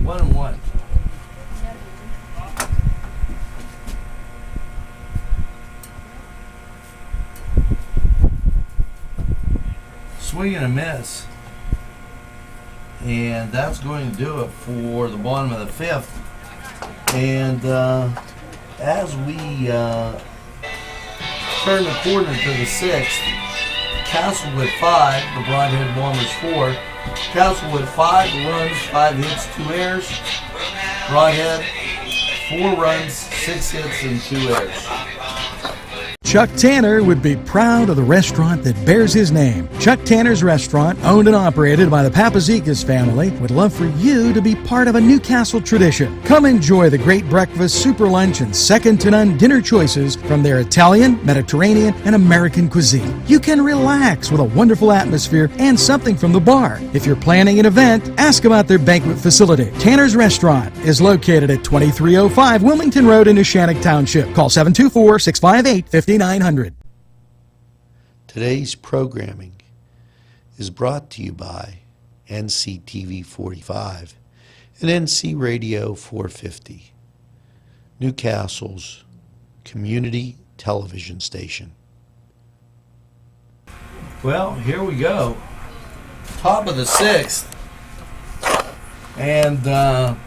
One and one. Swing and a miss. And that's going to do it for the bottom of the fifth. And as we turn the corner to the sixth, Castlewood 5, the Broadhead Bombers 4. Castlewood 5 runs, 5 hits, 2 errors. Broadhead 4 runs, 6 hits, and 2 errors. Chuck Tanner would be proud of the restaurant that bears his name. Chuck Tanner's Restaurant, owned and operated by the Papazikas family, would love for you to be part of a Newcastle tradition. Come enjoy the great breakfast, super lunch, and second-to-none dinner choices from their Italian, Mediterranean, and American cuisine. You can relax with a wonderful atmosphere and something from the bar. If you're planning an event, ask about their banquet facility. Tanner's Restaurant is located at 2305 Wilmington Road in Neshannock Township. Call 724-658-5900. Today's programming is brought to you by NCTV45 and NC Radio 450, Newcastle's community television station. Well, here we go. Top of the sixth. And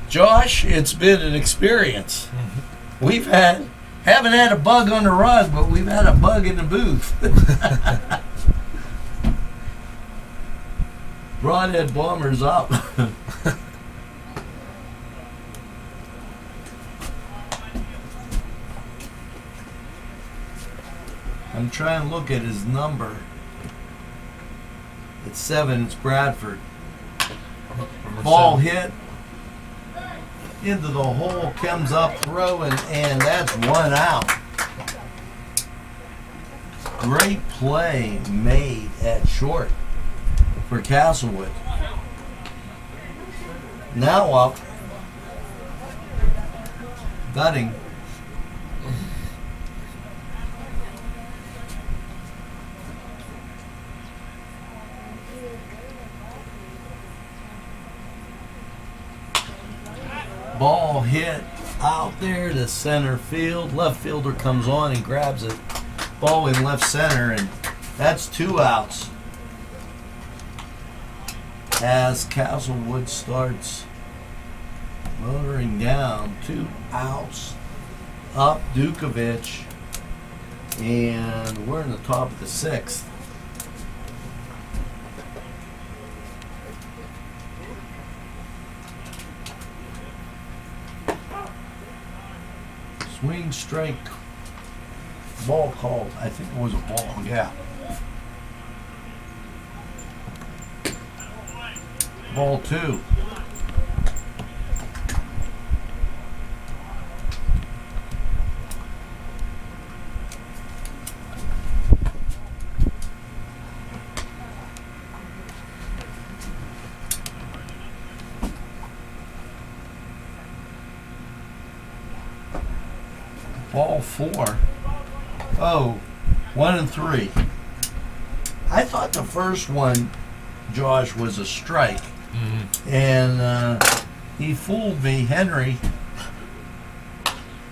Josh, it's been an experience. We've haven't had a bug on the rug, but we've had a bug in the booth. Broadhead Bombers up. I'm trying to look at his number. It's 7, it's Bradford. Ball hit into the hole, comes up, throwing, and that's 1 out. Great play made at short for Castlewood. Now up, Gutting. Ball hit out there to center field. Left fielder comes on and grabs it. Ball in left center, and that's 2 outs. As Castlewood starts motoring down, 2 outs. Up Dukovic, and we're in the top of the 6th. Swing, strike, ball called. I think it was a ball, yeah. Ball 2. Ball 4. Oh, 1 and 3. I thought the first one, Josh, was a strike. And he fooled me. Henry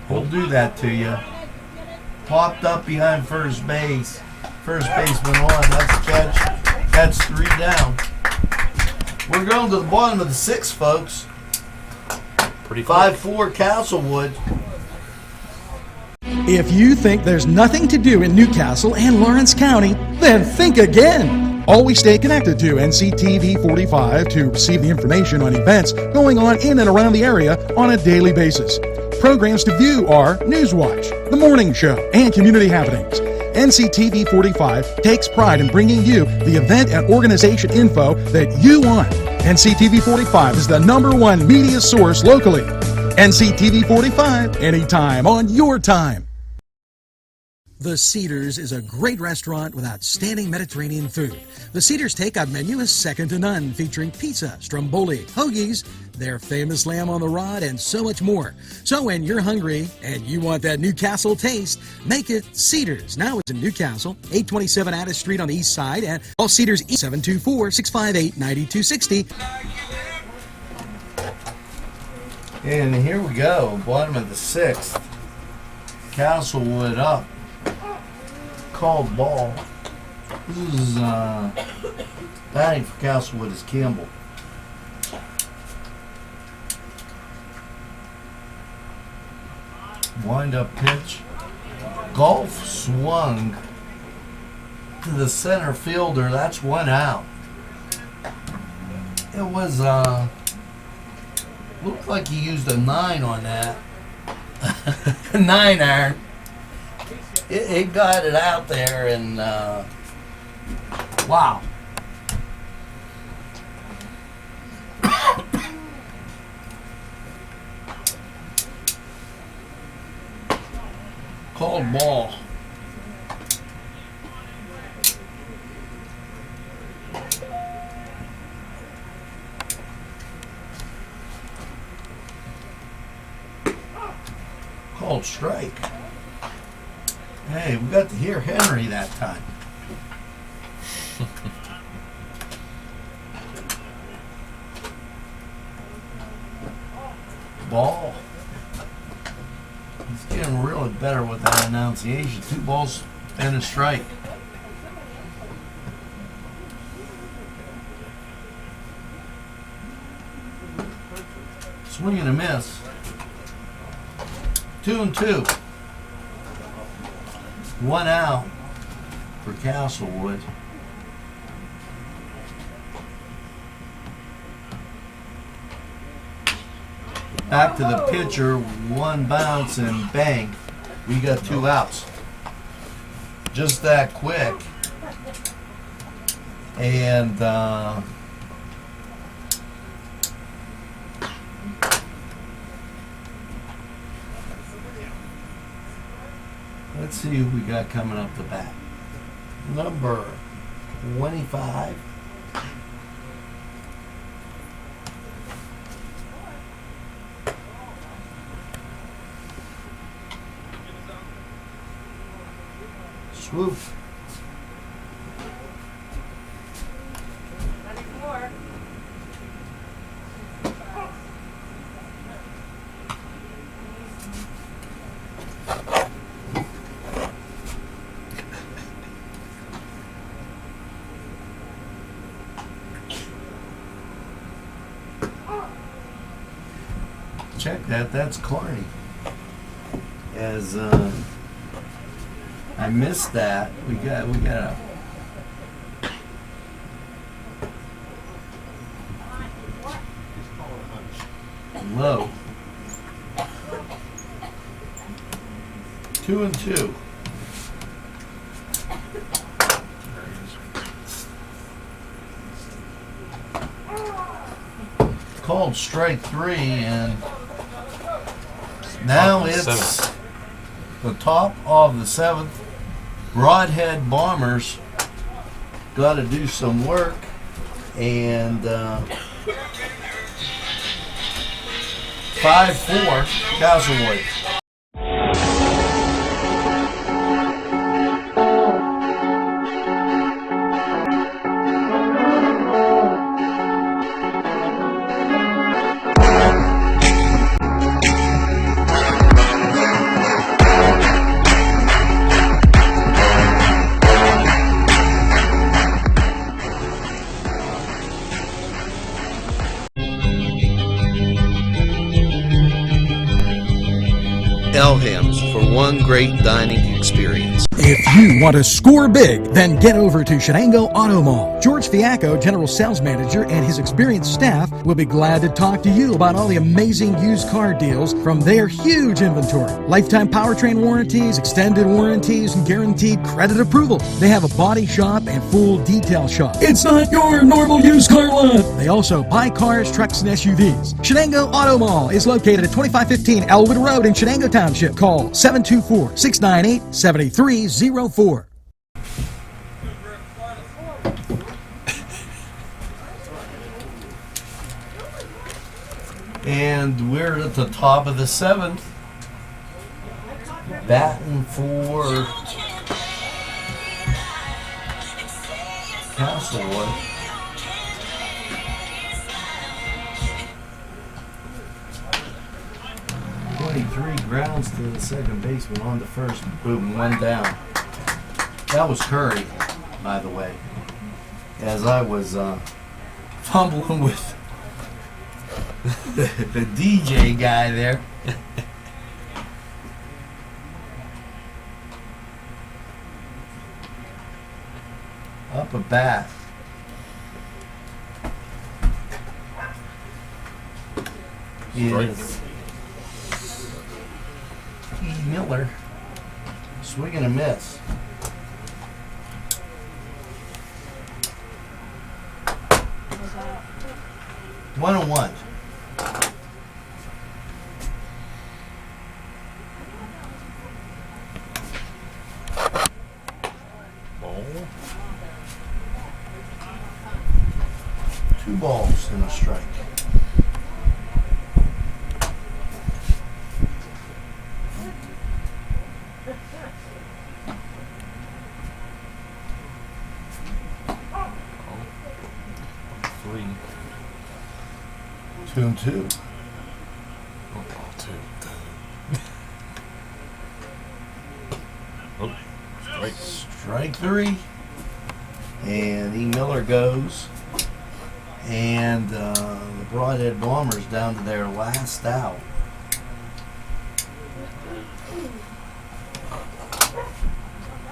will do that to you. Popped up behind first base. First baseman on. That's a catch. That's 3 down. We're going to the bottom of the 6th, folks. Pretty 5-4 Castlewood. If you think there's nothing to do in Newcastle and Lawrence County, then think again. Always stay connected to NCTV45 to receive the information on events going on in and around the area on a daily basis. programs to view are Newswatch, The Morning Show, and Community Happenings. NCTV45 takes pride in bringing you the event and organization info that you want. NCTV45 is the #1 media source locally. NCTV45, anytime on your time. The Cedars is a great restaurant with outstanding Mediterranean food. The Cedars takeout menu is second to none, featuring pizza, stromboli, hoagies, their famous lamb on the rod, and so much more. So when you're hungry and you want that Newcastle taste, make it Cedars. Now it's in Newcastle, 827 Addis Street on the east side, and all Cedars 724-658-9260. And here we go, bottom of the 6th. Castlewood up. Called ball. This is batting for Castlewood is Campbell. Wind up pitch. Golf swung to the center fielder. That's 1 out. It was looked like he used a 9 on that. A 9 iron. It got it out there, and wow. Called ball. Called strike. Hey, we got to hear Henry that time. Ball. He's getting really better with that enunciation. 2 balls and a strike. Swing and a miss. 2-2. 1 out for Castlewood. Back to the pitcher, 1 bounce and bang, we got 2 outs. Just that quick. And let's see who we got coming up the bat. Number 25. Swoop. Check that. That's Carney. As I missed that. We got a low. 2-2. Called strike 3, and now it's the top of the 7th. Broadhead Bombers got to do some work, and 5-4 Castlewood. Elham's for one great dining experience. If you want to score big, then get over to Shenango Auto Mall. George Fiacco, General Sales Manager, and his experienced staff will be glad to talk to you about all the amazing used car deals from their huge inventory. Lifetime powertrain warranties, extended warranties, and guaranteed credit approval. They have a body shop and full detail shop. It's not your normal used car lot. They also buy cars, trucks, and SUVs. Shenango Auto Mall is located at 2515 Elwood Road in Shenango Township. Call 724-698-7304. And we're at the top of the 7th. Batting for Castlewood. 23 grounds to the second baseman on the first. Boom, one down. That was Curry, by the way. As I was fumbling with the DJ guy there. Up a bat. Is E. Miller. Swing and a miss. One and one. Ball. 2 balls and a strike. Three. 2 and 2. Oh, ball 2. Oh, strike. Strike 3. And E. Miller goes. And the Broadhead Bombers down to their last out.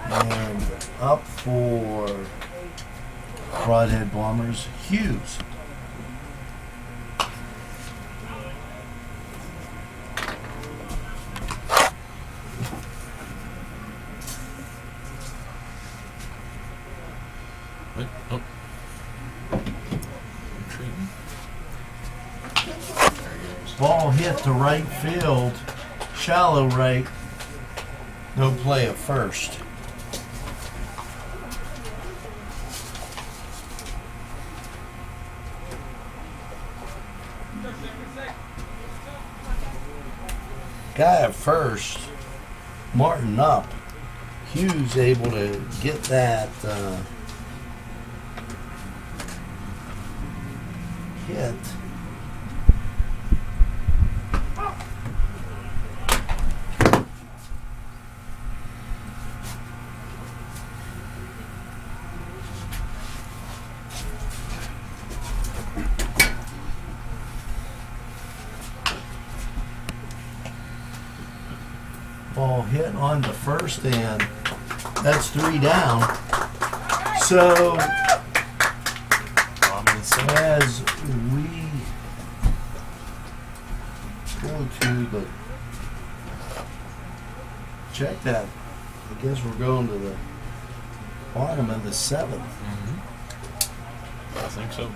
And up for Broadhead Bombers, Hughes. Wait, oh. Retreating. There he goes. Ball hit to right field, shallow right. No play at first. Guy at first, Martin up. Hughes able to get that hit. Ball hit on the first, and that's 3 down. So as we go to the check that, I guess we're going to the bottom of the 7th. I think so.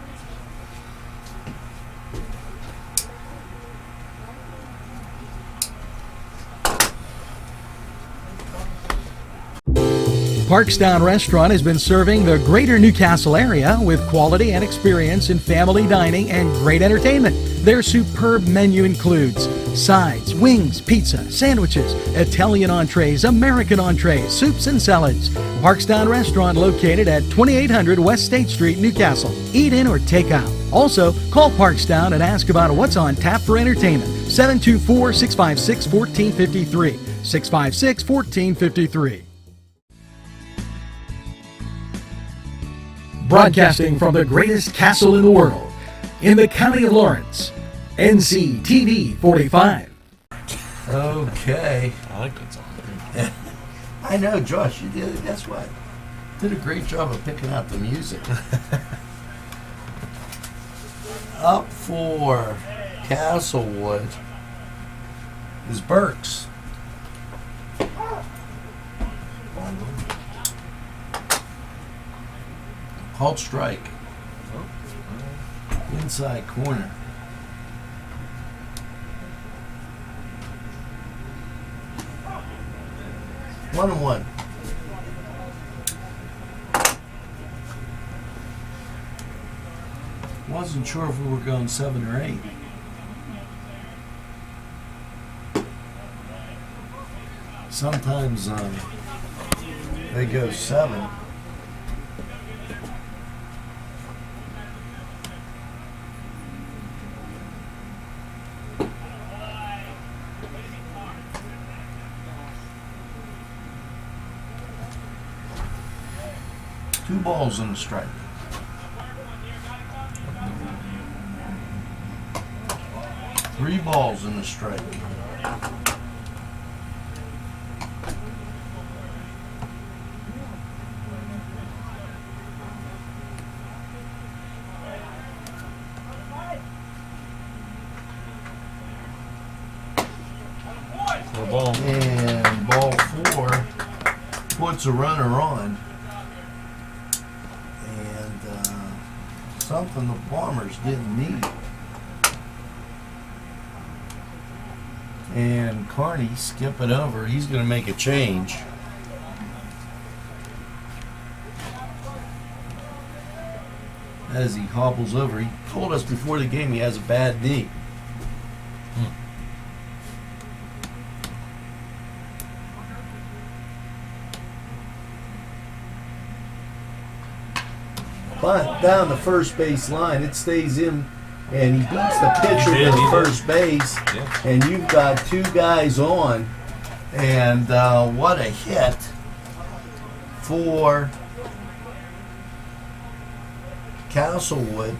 Parkstown Restaurant has been serving the greater Newcastle area with quality and experience in family dining and great entertainment. Their superb menu includes sides, wings, pizza, sandwiches, Italian entrees, American entrees, soups and salads. Parkstown Restaurant located at 2800 West State Street, Newcastle. Eat in or take out. Also, call Parkstown and ask about what's on tap for entertainment. 724-656-1453. 656-1453. Broadcasting from the greatest castle in the world, in the county of Lawrence, NCTV45. Okay. I like that song. I know, Josh, you did. Guess what? Did a great job of picking out the music. Up for Castlewood is Burks. Called strike. Inside corner. One and one. Wasn't sure if we were going 7 or 8. Sometimes they go 7. Two balls in the strike. Three balls in the strike. For a ball. And ball 4 puts a runner on. And something the Bombers didn't need. And Carney skip it over. He's going to make a change. As he hobbles over. He told us before the game he has a bad knee. Bunt down the first base line. It stays in. And he beats the pitcher to first base, and you've got 2 guys on. And what a hit for Castlewood.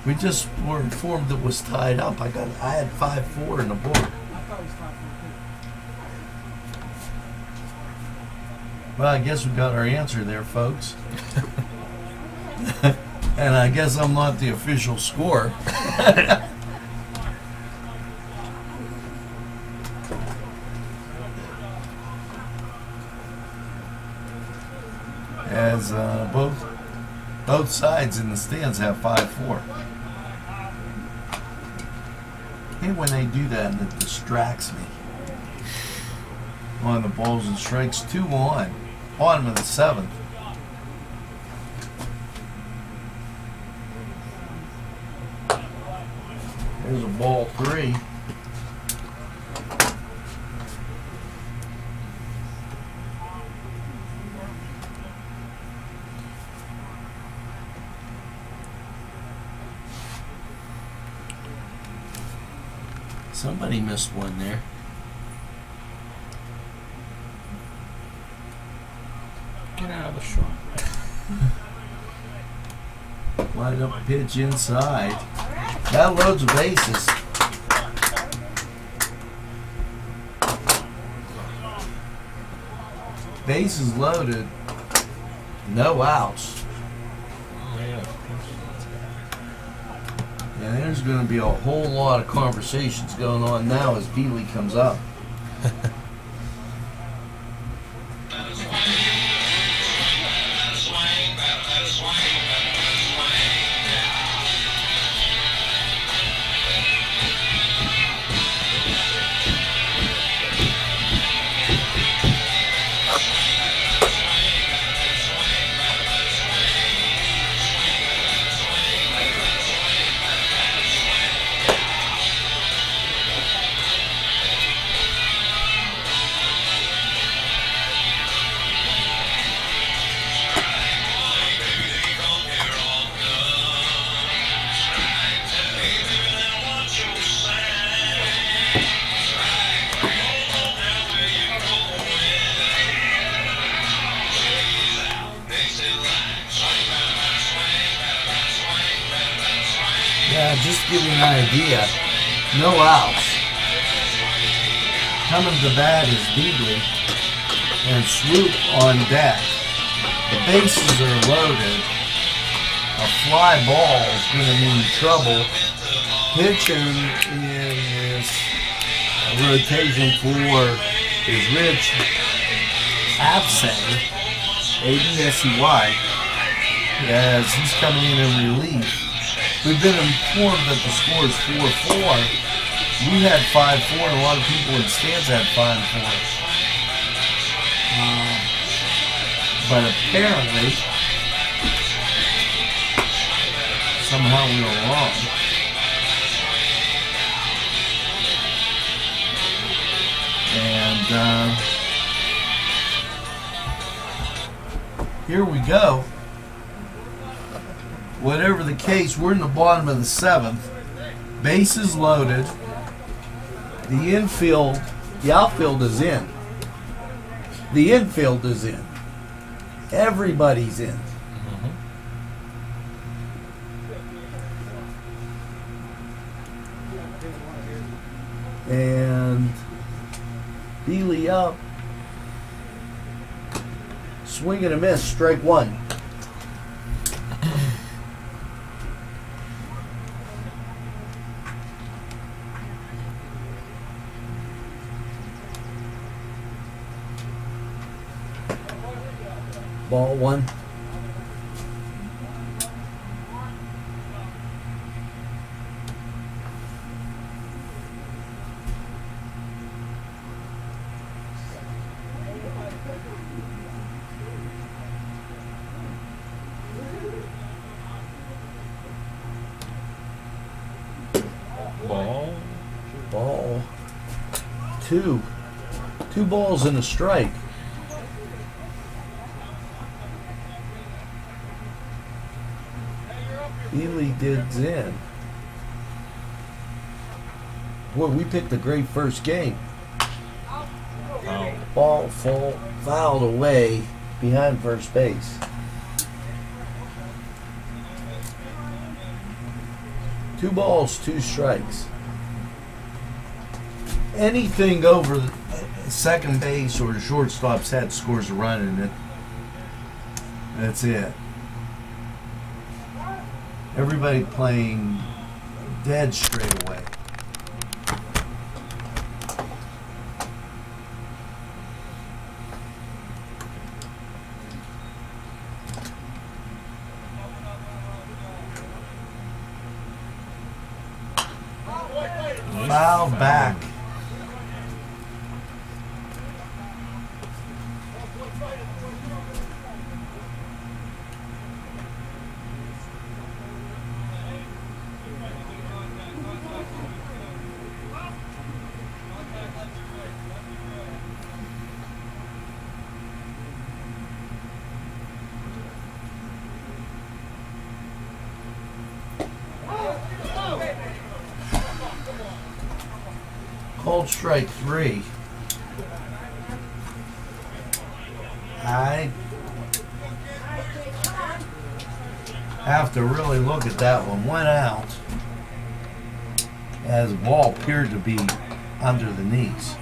We just were informed it was tied up. I had 5-4 in the board. Well, I guess we got our answer there, folks. And I guess I'm not the official score. As both sides in the stands have 5-4. Hey, when they do that, it distracts me. On the balls and strikes, 2 on. Bottom of the 7th. There's a ball 3. Somebody missed one there. Get out of the shot. Line up pitch inside. That loads the bases. Bases loaded. No outs. Oh, yeah. And there's going to be a whole lot of conversations going on now as Beaver comes up. Yeah, just to give you an idea, no outs. Coming to bat is Beaver and Swoop on deck. The bases are loaded. A fly ball is going to mean trouble. Pitching in this rotation for is Rich Absay, ABSEY, as he's coming in relief. We've been informed that the score is 4-4. We had 5-4, and a lot of people in stands had 5-4. But apparently, somehow we were wrong. And here we go. Whatever the case, we're in the bottom of the 7th. Bases loaded. The outfield is in. The infield is in. Everybody's in. And Beasley up. Swing and a miss, strike one. Ball one. Ball. Two. 2 balls and a strike. Ely digs in. Boy, we picked a great first game. Ball fouled away behind first base. 2 balls, 2 strikes. Anything over the second base or the shortstop's head scores a run in it. That's it. Everybody playing dead straight away. Foul back. Called strike 3. I have to really look at that one. Went out as the ball appeared to be under the knees.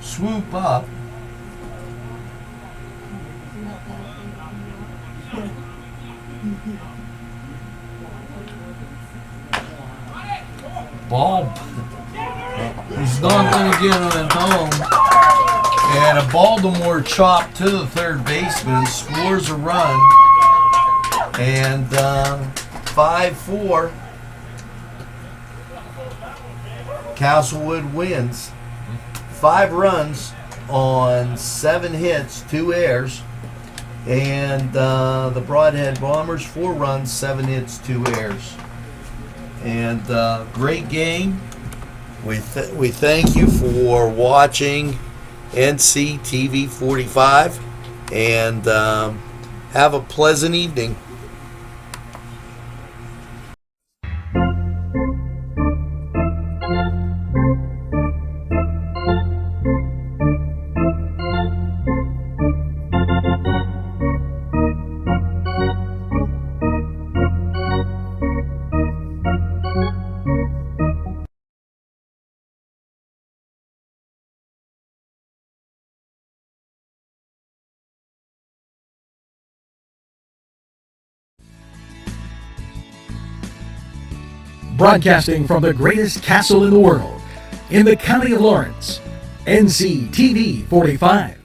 Swoop up. Ball. He's not going to get it home. And a Baltimore chop to the third baseman scores a run. And 5-4. Castlewood wins. 5 runs on 7 hits, 2 errors. And the Broadhead Bombers, 4 runs, 7 hits, 2 errors. And great game. We thank you for watching NCTV45, and have a pleasant evening. broadcasting from the greatest castle in the world, in the county of Lawrence, NCTV45.